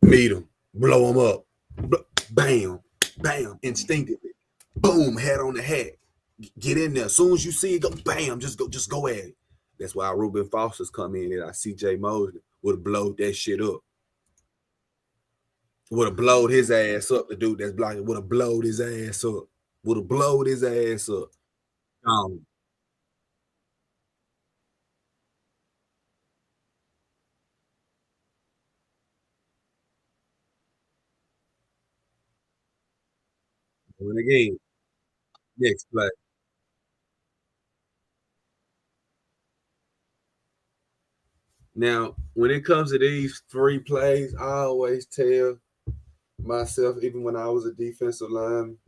Meet him, blow him up. Bam, bam, instinctively. Boom, head on the head. Get in there. As soon as you see it go, bam, just go at it. That's why Reuben Foster's come in and I see Jay Mosley would have blowed that shit up. Would have blowed his ass up. The dude that's blocking would have blowed his ass up. Would have blowed his ass up. Win the game. Next play. Now, when it comes to these three plays, I always tell myself, even when I was a defensive lineman,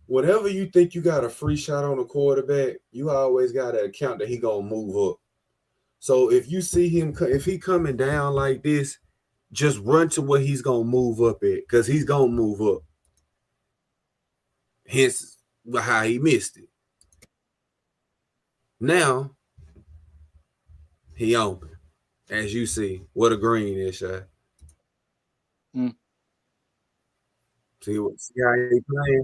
whatever you think you got a free shot on a quarterback, you always got to account that he gonna move up. So if you see him, if he coming down like this, just run to where he's gonna move up at, because he's gonna move up. Hence how he missed it. Now he open, as you see. What a green is, shot. Mm. See how he playing?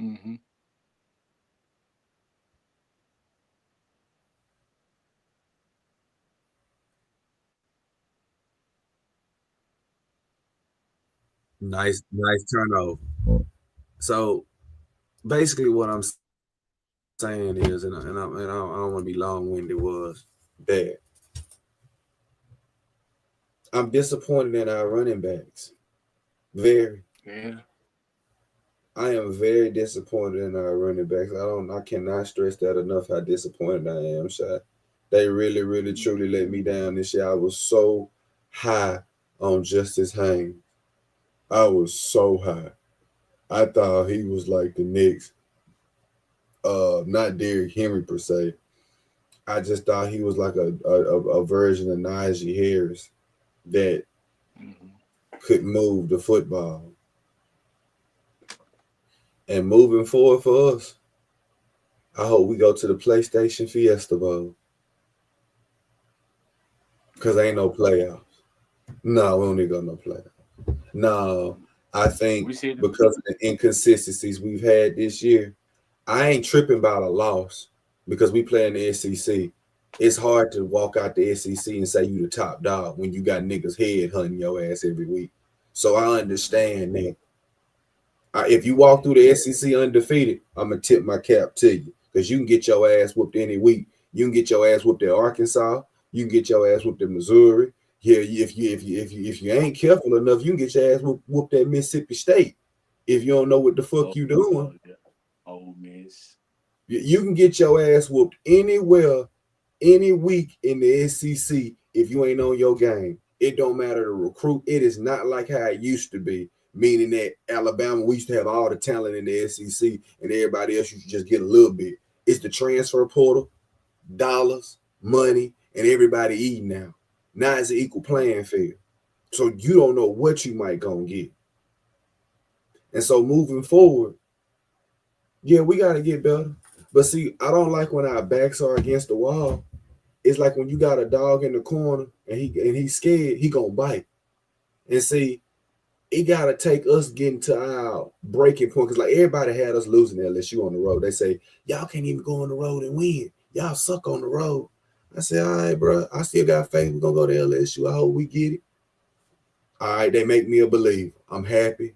Mm-hmm. Nice turnover. So basically, what I'm saying is, and I don't want to be long winded, was that I'm disappointed in our running backs. Very. Yeah. I am very disappointed in our running backs. I cannot stress that enough how disappointed I am, Shy. They really, really, truly let me down this year. I was so high on Justice Haynes. I was so high. I thought he was like the next, not Derrick Henry per se. I just thought he was like a version of Najee Harris that Mm-hmm. could move the football. And moving forward for us, I hope we go to the PlayStation Fiesta Bowl because ain't no playoffs. No, we don't need to go no playoffs. No, I think We see them. because of the inconsistencies we've had this year, I ain't tripping about a loss because we play in the SEC. It's hard to walk out the SEC and say you the top dog when you got niggas head hunting your ass every week. So I understand that. If you walk through the SEC undefeated, I'm gonna tip my cap to you because you can get your ass whooped any week. You can get your ass whooped at Arkansas. You can get your ass whooped at Missouri. Yeah, if you ain't careful enough, you can get your ass whooped at Mississippi State if you don't know what the fuck Oh, you doing. oh yeah. Oh, miss. You can get your ass whooped anywhere, any week in the SEC if you ain't on your game. It don't matter to recruit. It is not like how it used to be, meaning that Alabama, we used to have all the talent in the SEC and everybody else, you should just get a little bit. It's the transfer portal, dollars, money, and everybody eating now. Now it's an equal playing field. So you don't know what you might gonna get. And so moving forward, yeah, we gotta get better. But see, I don't like when our backs are against the wall. It's like when you got a dog in the corner and he's scared, he gonna bite. And see, it gotta take us getting to our breaking point because like everybody had us losing LSU on the road. They say y'all can't even go on the road and win. Y'all suck on the road. I said, all right, bro. I still got faith. We're gonna go to LSU. I hope we get it. All right, they make me a believer. I'm happy.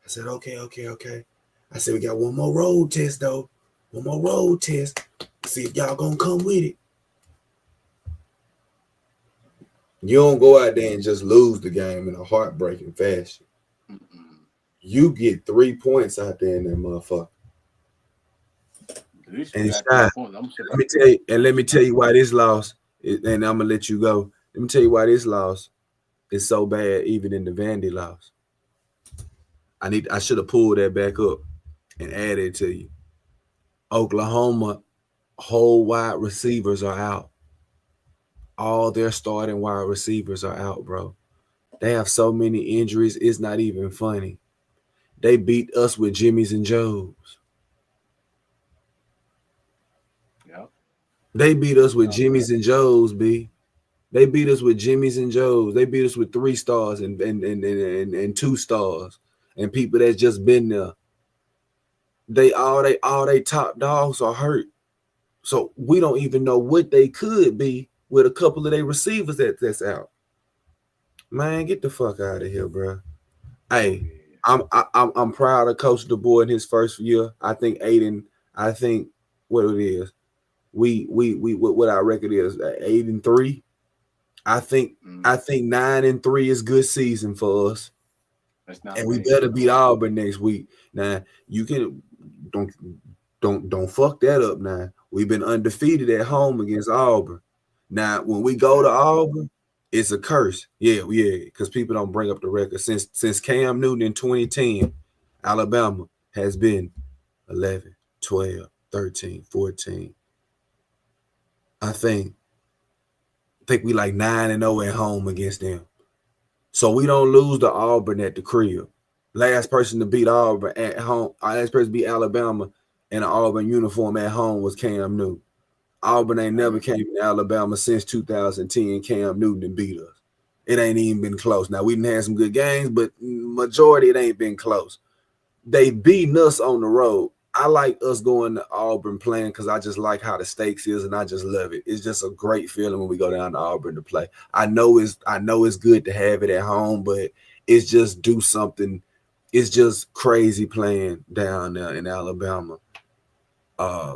I said, okay, okay, okay. I said, we got one more road test though. One more road test. See if y'all gonna come with it. You don't go out there and just lose the game in a heartbreaking fashion. Mm-mm. You get 3 points out there in that motherfucker. At least we And it's got three time. points. Let me tell you, and I'm let me tell surprised. you why this loss, and I'm gonna let you go. Let me tell you why this loss is so bad, even in the Vandy loss. I should have pulled that back up and added to you. Oklahoma whole wide receivers are out. All their starting wide receivers are out, bro. They have so many injuries, it's not even funny. They beat us with Jimmys and Joes. Yep. They beat us with Yeah. Jimmys and Joes, B. They beat us with Jimmys and Joes. They beat us with 3 stars and 2 stars and people that's just been there. They all they top dogs are hurt. So we don't even know what they could be with a couple of their receivers that's out. Man, get the fuck out of here, bro. Oh Hey, yeah. I'm proud of Coach DeBoer in his first year. I think Aiden. I think what it is. We what our record is 8-3. I think Mm. I think 9-3 is good season for us, That's not and we bad. better beat Auburn next week. Now you can don't don't fuck that up. Now we've been undefeated at home against Auburn. Now when we go to Yeah. Auburn, it's a curse. Yeah, yeah, because people don't bring up the record since Cam Newton in 2010. Alabama has been 11, 12, 13, 14. I think we like 9-0 at home against them. So we don't lose to Auburn at the crib. Last person to beat Auburn at home, last person to beat Alabama in an Auburn uniform at home was Cam Newton. Auburn ain't never Mm. came to Alabama since 2010. Cam Newton and beat us. It ain't even been close. Now we didn't have some good games, but majority it ain't been close. They beating us on the road. I like us going to Auburn playing because I just like how the stakes is and I just love it. It's just a great feeling when we go down to Auburn to play. I know it's good to have it at home, but it's just do something. It's just crazy playing down there in Alabama, uh,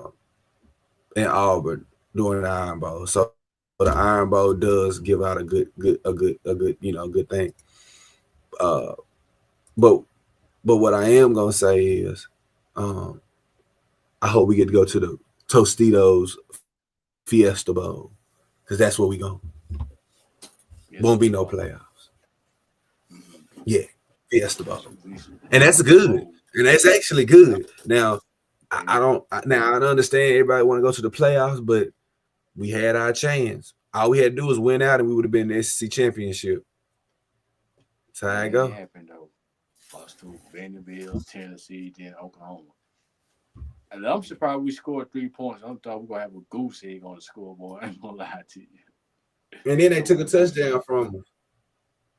in Auburn during the Iron Bowl. So the Iron Bowl does give out a good, good thing. Uh, but what I am gonna say is, um, I hope we get to go to the Tostitos Fiesta Bowl because that's where we going. Yes, Won't be we no are. playoffs. Mm-hmm. Yeah, Fiesta We Bowl, should, we should, and we that's should good, bowl. and that's actually good. Now, It I is. don't. Now I understand everybody want to go to the playoffs, but we had our chance. All we had to do was win out, and we would have been the SEC championship. That's how That I ain't go. happened though. Lost to Vanderbilt, Tennessee, then Oklahoma. And I'm surprised we scored 3 points. I thought we were gonna have a goose egg on the scoreboard. I ain't gonna lie to you. And then they Talking took a about goose touchdown egg. from us.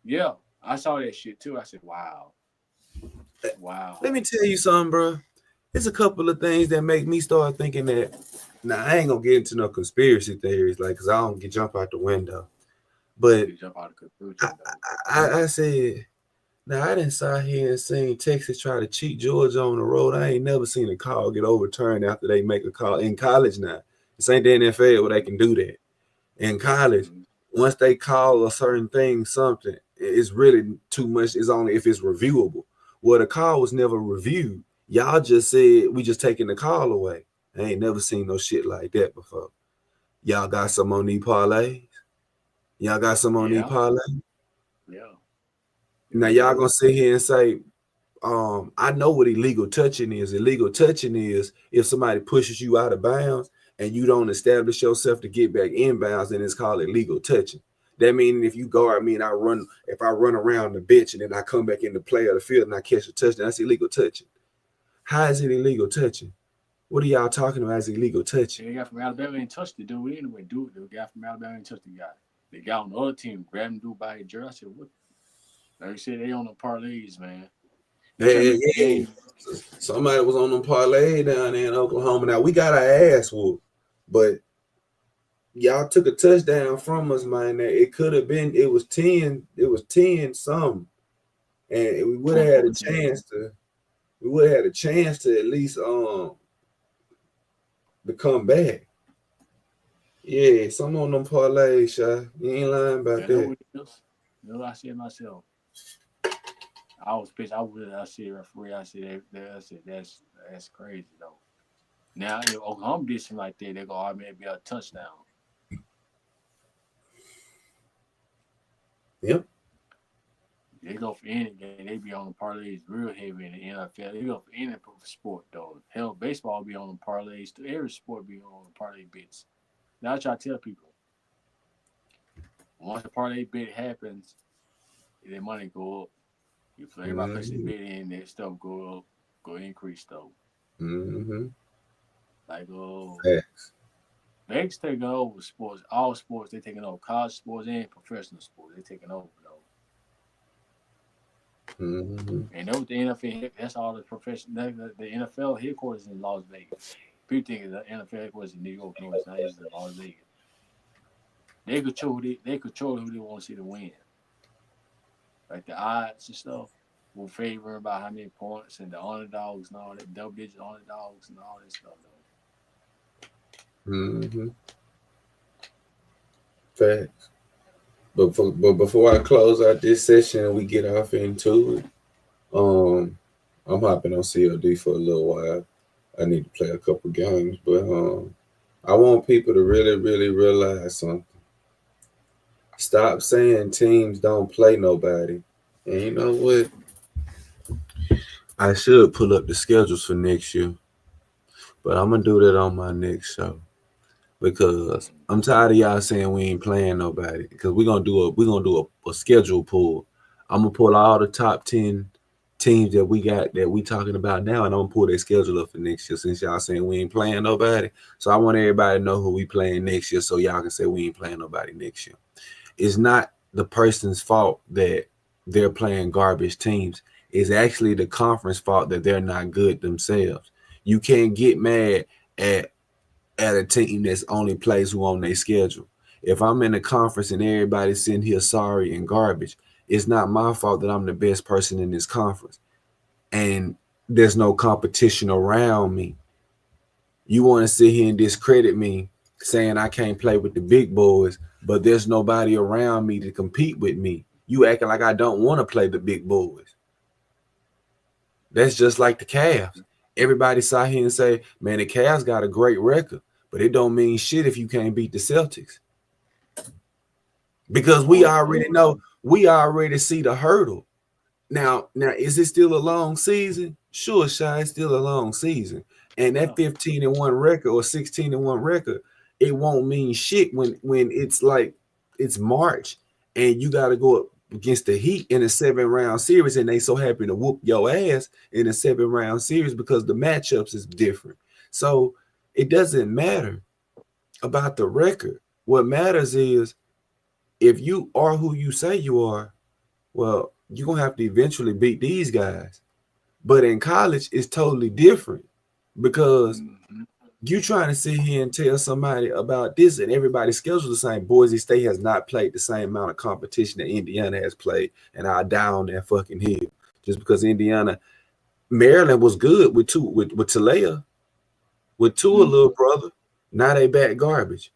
Yeah, I saw that shit too. I said, "Wow, wow." Let me tell you something, bro. There's a couple of things that make me start thinking that. Now I ain't gonna get into no conspiracy theories, like, cause I don't get jump out the window. But You jump out of the I, conclusion though. I said, now I didn't sit here and seen Texas try to cheat Georgia on the road. I ain't never seen a call get overturned after they make a call in college. Now this ain't the NFL where they can do that. In college, Mm-hmm. once they call a certain thing something, it's really too much. It's only if it's reviewable. Well, the call was never reviewed. Y'all just said we just taking the call away. I ain't never seen no shit like that before. Y'all got some on these parlays. Y'all got some on these Yeah, parlays. yeah, yeah. Now We y'all do. gonna sit here and say, I know what illegal touching is. Illegal touching is if somebody pushes you out of bounds and you don't establish yourself to get back inbounds, then it's called illegal touching. That means if you guard me and if I run around the bench and then I come back in the play of the field and I catch a touchdown, that's illegal touching. How is it illegal touching? What are y'all talking about as illegal touching? And the guy from Alabama ain't touched the dude anyway. Dude, the guy from Alabama ain't touched the guy. The guy on the other team grabbed him dude by his jersey. I said, "What?" Like I said, they on the parlays, man. You trying to Hey, make the yeah. game. Somebody was on them parlay down there in Oklahoma. Now we got our ass whooped, but y'all took a touchdown from us, man. It could have been. It was 10 some, and we would have had a 2014. chance to. We would have had a chance to at least to come back. Yeah, some on them parlays, Shy. You ain't lying about You know that. what it is? You know what I said myself? I was pissed. I said referee. I said I said that's crazy though. Now if Oklahoma did something like that, they go automatically be a touchdown. Yep. They go for any game. They be on the parlays real heavy in the NFL. They go for any sport though. Hell, baseball be on the parlays too. Every sport be on the parlay bits. Now I try to tell people once the parlay bit happens, their money go up. You play everybody puts their Mm-hmm. bid in, their stuff go up, go increase though. Mm-hmm. Like Facts. Vegas taking over sports, all sports. They taking over college sports and professional sports. They taking over though. Mm-hmm. And know what the NFL? That's all the professional. The NFL headquarters in Las Vegas. People think the NFL headquarters in New York. No, it's not. It's in Las Vegas. They control who they want to see to win. Like the odds and stuff will favor about how many points and the underdogs and all that double digit underdogs and all that stuff though. Mm-hmm. Facts. But before I close out this session and we get off into it, I'm hopping on COD for a little while. I need to play a couple games, but I want people to really, really realize something. Stop saying teams don't play nobody. And you know what? I should pull up the schedules for next year, but I'm gonna do that on my next show because Mm-hmm. I'm tired of y'all saying we ain't playing nobody. Because we're gonna do a schedule pull. I'm gonna pull all the top 10 teams that we got that we talking about now, and I'm gonna pull their schedule up for next year since y'all saying we ain't playing nobody. So I want everybody to know who we playing next year, so y'all can say we ain't playing nobody next year. It's not the person's fault that they're playing garbage teams. It's actually the conference fault that they're not good themselves. You can't get mad at a team that's only plays who on their schedule. If I'm in a conference and everybody's sitting here sorry and garbage, it's not my fault that I'm the best person in this conference and there's no competition around me. You want to sit here and discredit me saying I can't play with the big boys. but there's nobody around me to compete with me. You acting like I don't want to play the big boys. That's just like the Cavs. Everybody sat here and say, man, the Cavs got a great record, but it don't mean shit if you can't beat the Celtics. Because we already know, we already see the hurdle. Now, is it still a long season? Sure, Shy, it's still a long season. And that 15-1 record or 16-1 record, it won't mean shit when it's like it's March and you got to go up against the Heat in a 7-round series, and they so happy to whoop your ass in a 7-round series because the matchups is different. So it doesn't matter about the record. What matters is if you are who you say you are, well, you're gonna have to eventually beat these guys. But in college, it's totally different because you trying to sit here and tell somebody about this and everybody's schedule the same. Boise State has not played the same amount of competition that Indiana has played, and I down that fucking hill just because Indiana, Maryland was good with Talea, with Tua little brother. Now they back garbage.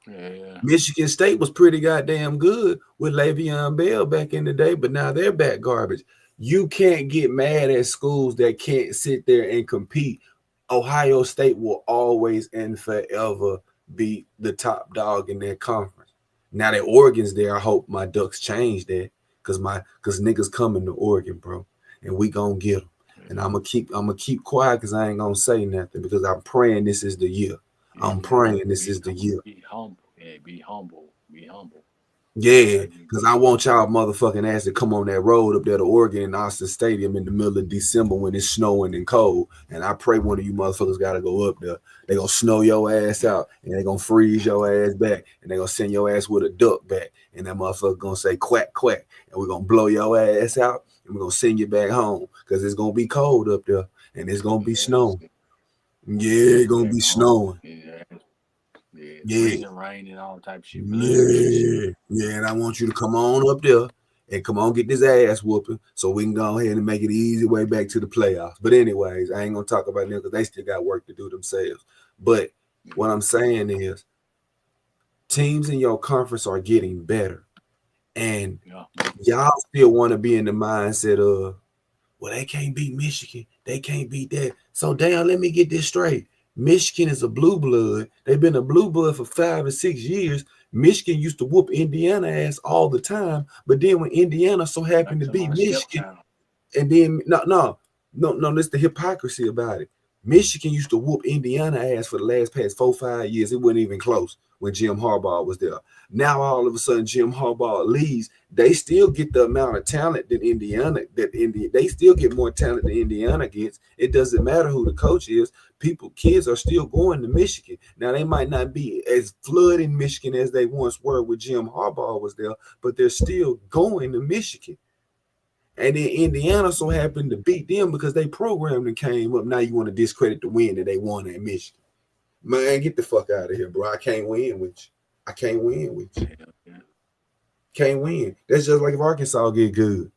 Yeah. Michigan State was pretty goddamn good with Le'Veon Bell back in the day, but now they're back garbage. You can't get mad at schools that can't sit there and compete. Ohio State will always and forever be the top dog in their conference. Now that Oregon's there, I hope my Ducks change that because niggas coming to Oregon, bro, and we gonna get them. And I'm gonna keep quiet because I ain't gonna say nothing because I'm praying this is the year. I'm praying this is the year. Be humble. Yeah, be humble. Be humble. Yeah, because I want y'all motherfucking ass to come on that road up there to Oregon and Austin Stadium in the middle of December when it's snowing and cold. And I pray one of you motherfuckers got to go up there. They going to snow your ass out and they going to freeze your ass back and they going to send your ass with a duck back. And that motherfucker going to say quack, quack. And we're going to blow your ass out and we're going to send you back home because it's going to be cold up there and it's going to be snowing. Yeah, it's going to be snowing. Yeah, freezing rain and all type of shit. Yeah, and I want you to come on up there and come on get this ass whooping so we can go ahead and make it easy way back to the playoffs. But anyways, I ain't gonna talk about them because they still got work to do themselves. But what I'm saying is teams in your conference are getting better. And y'all still want to be in the mindset of, well, they can't beat Michigan. They can't beat that. So damn, let me get this straight. Michigan is a blue blood. They've been a blue blood for 5 or 6 years. Michigan used to whoop Indiana ass all the time, but then when Indiana so happened to beat Michigan, and then no, that's the hypocrisy about it. Michigan used to whoop Indiana ass for the past 4-5 years. It wasn't even close when Jim Harbaugh was there. Now all of a sudden Jim Harbaugh leaves. They still get the amount of talent that they still get more talent than Indiana gets. It doesn't matter who the coach is. Kids are still going to Michigan. Now they might not be as flood in Michigan as they once were when Jim Harbaugh was there, but they're still going to Michigan. And then Indiana so happened to beat them because they programmed and came up. Now you want to discredit the win that they won at Michigan. Man, get the fuck out of here, bro. I can't win with you. I can't win with you. Can't win. That's just like if Arkansas get good.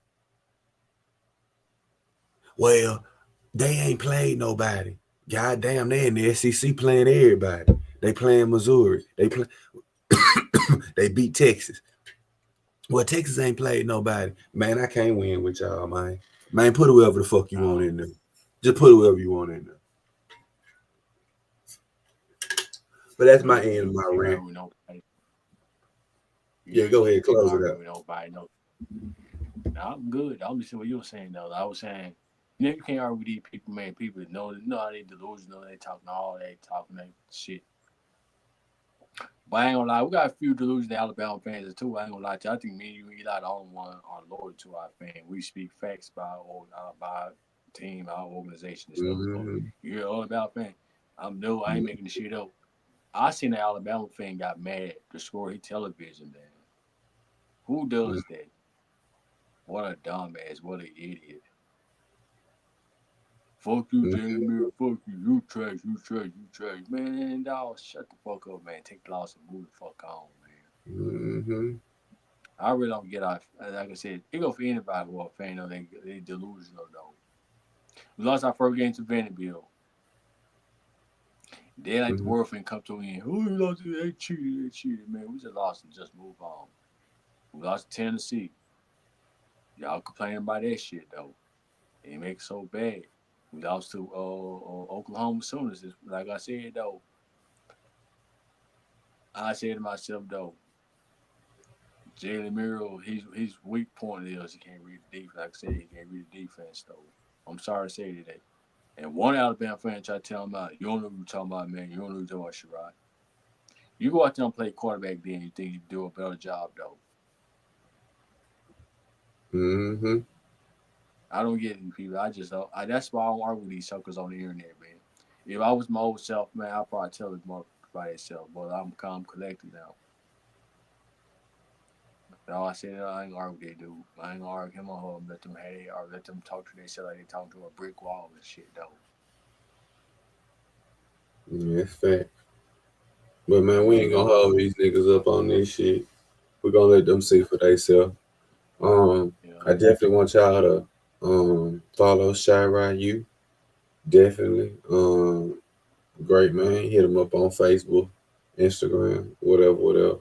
Well, they ain't played nobody. Goddamn, they in the SEC playing everybody. They playing Missouri. They beat Texas. Well, Texas ain't played nobody. Man, I can't win with y'all, man. Man, put whoever the fuck you want in there. Just put whoever you want in there. But that's my end of my rant. Yeah, go ahead, close it out. I'm good. I'm listening to what you were saying, though. I was saying, you can't argue with these people, man. People know how they delusional. They talking all that shit. But I ain't gonna lie, we got a few delusional Alabama fans too. I ain't gonna lie to you. I think me and you, Eli, the only one are loyal to our fan. We speak facts about our team, our organization, and stuff. Mm-hmm. You're all about fan. I ain't making the shit up. I seen the Alabama fan got mad to score his television, man. Who does that? What a dumbass. What an idiot. Fuck you, Jamie. Fuck you. You trash. You trash. You trash. Man, dog, shut the fuck up, man. Take the loss and move the fuck on, man. Mm-hmm. I really don't get off. Like I said, it go for anybody who a fan of they delusional, though. We lost our first game to Vanderbilt. They like the Mhm. world finna come to an end. Oh, you lost, they cheated, they cheated, man. We just lost and just move on. We lost to Tennessee. Y'all complaining about that shit though. It make it so bad. We lost to Oklahoma Sooners. Like I said though, I said to myself though, Jalen Murrow, his weak point is he can't read the defense. Like I said, he can't read the defense though. I'm sorry to say today. And one Alabama fan tried to tell him out, you don't know what you're talking about, man. You don't know what you're talking about, Shirairyu. You go out there and play quarterback then, you think you do a better job though. Mhm. I don't get these people. I just don't. That's why I don't argue with these suckers on the internet, man. If I was my old self, man, I'd probably tell it more by itself. But I'm calm, collected now. All I said, I ain't gonna argue with that dude. I ain't gonna argue him or her. Let them have it, or let them talk to themselves like they talk to a brick wall and shit, though. Yeah, fact. But man, we You ain't gonna know, hold these niggas up on this shit. We're gonna let them see for themselves. you I know, definitely want y'all to follow Shirairyu. Definitely. Great man. Hit him up on Facebook, Instagram, whatever, whatever.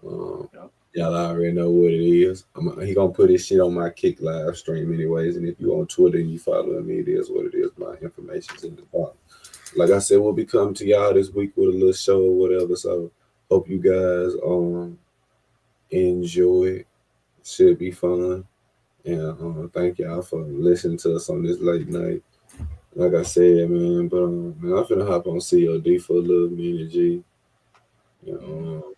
Um, yep. y'all already know what it is. He gonna put his shit on my Kick live stream anyways. And if you on Twitter and you following me, it is what it is. My information's in the bottom. Like I said, we'll be coming to y'all this week with a little show or whatever. So hope you guys enjoy it. Should be fun. And thank y'all for listening to us on this late night. Like I said, man, but man, I'm finna hop on COD for a little minute, G. You Mm-hmm. know,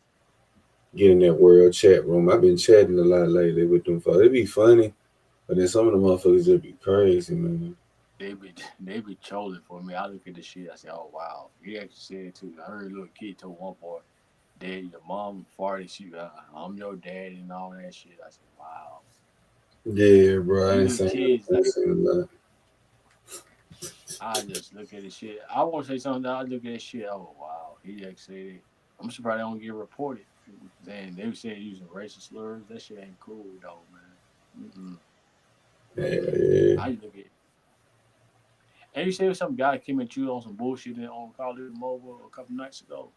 get in that world chat room. I've been chatting a lot lately with them folks. It be funny, but then some of the motherfuckers just be crazy, man. They be trolling for me. I look at the shit. I say, oh wow. He actually said it too. I heard a little kid told one boy, "Dad, your mom farted. I'm your dad and all that shit." I said, wow. Yeah, bro, I These ain't little saying, kids, I like ain't saying that. I just look at this shit. I want to say something. I look at this shit. Oh wow, he actually said it. I'm surprised they don't get reported. Then they said using racist slurs. That shit ain't cool though, man. Yeah, Mm-mm. yeah. I just look at. And you said some guy came at you on some bullshit on Call of Duty Mobile a couple nights ago.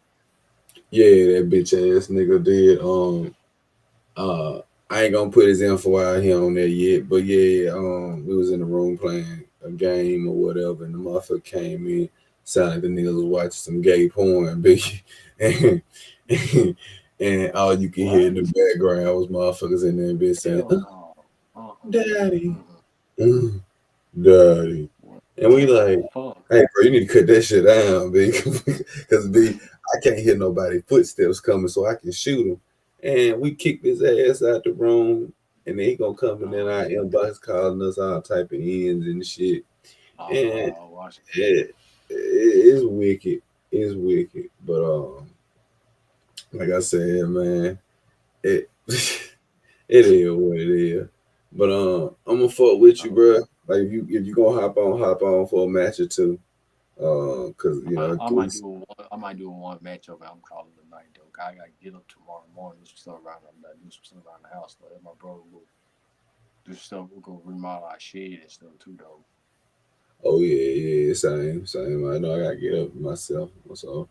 Yeah, that bitch ass nigga did. Uh, I ain't gonna put his info out here on there yet, but yeah, we was in the room playing a game or whatever, and the motherfucker came in, sounded like the niggas was watching some gay porn, bitch, and, and all you could hear in the What? background was motherfuckers in there, bitch saying, Hell no. "Daddy, Mm-mm. mm, daddy," What? and we What the like, fuck? "Hey, bro, you need to cut that shit down, bitch, because b, I can't hear nobody footsteps coming, so I can shoot him." And we kicked his ass out the room, and then he gonna come in Oh our shit. inbox calling us all type of ends and shit. And Watch it. it's wicked. It's wicked. But like I said, man, it it is what it is. But I'm gonna fuck with you, Oh, bro. Like if you gonna hop on for a match or two. Cause you I, know I we might do a one. I might do a one matchup. I'm calling it tonight though. I gotta get up tomorrow morning. Do some stuff around. I'm gonna do some stuff around the house. Though. My brother will do stuff. We're gonna remodel our shed and stuff too though. oh yeah, yeah, same. I know I gotta get up myself. So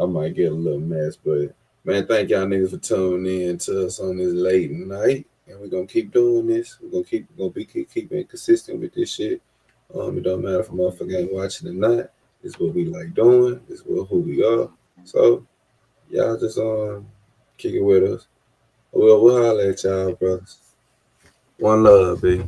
I might get a little mess, but man, thank y'all niggas for tuning in to us on this late night, and we're gonna keep doing this. We're gonna be keeping consistent with this shit. It don't matter if a Okay. motherfucker ain't watching or not. It's what we like doing. It's what who we are. Mm-hmm. So y'all just kick it with us. We'll holler at y'all, brothers. One love, B.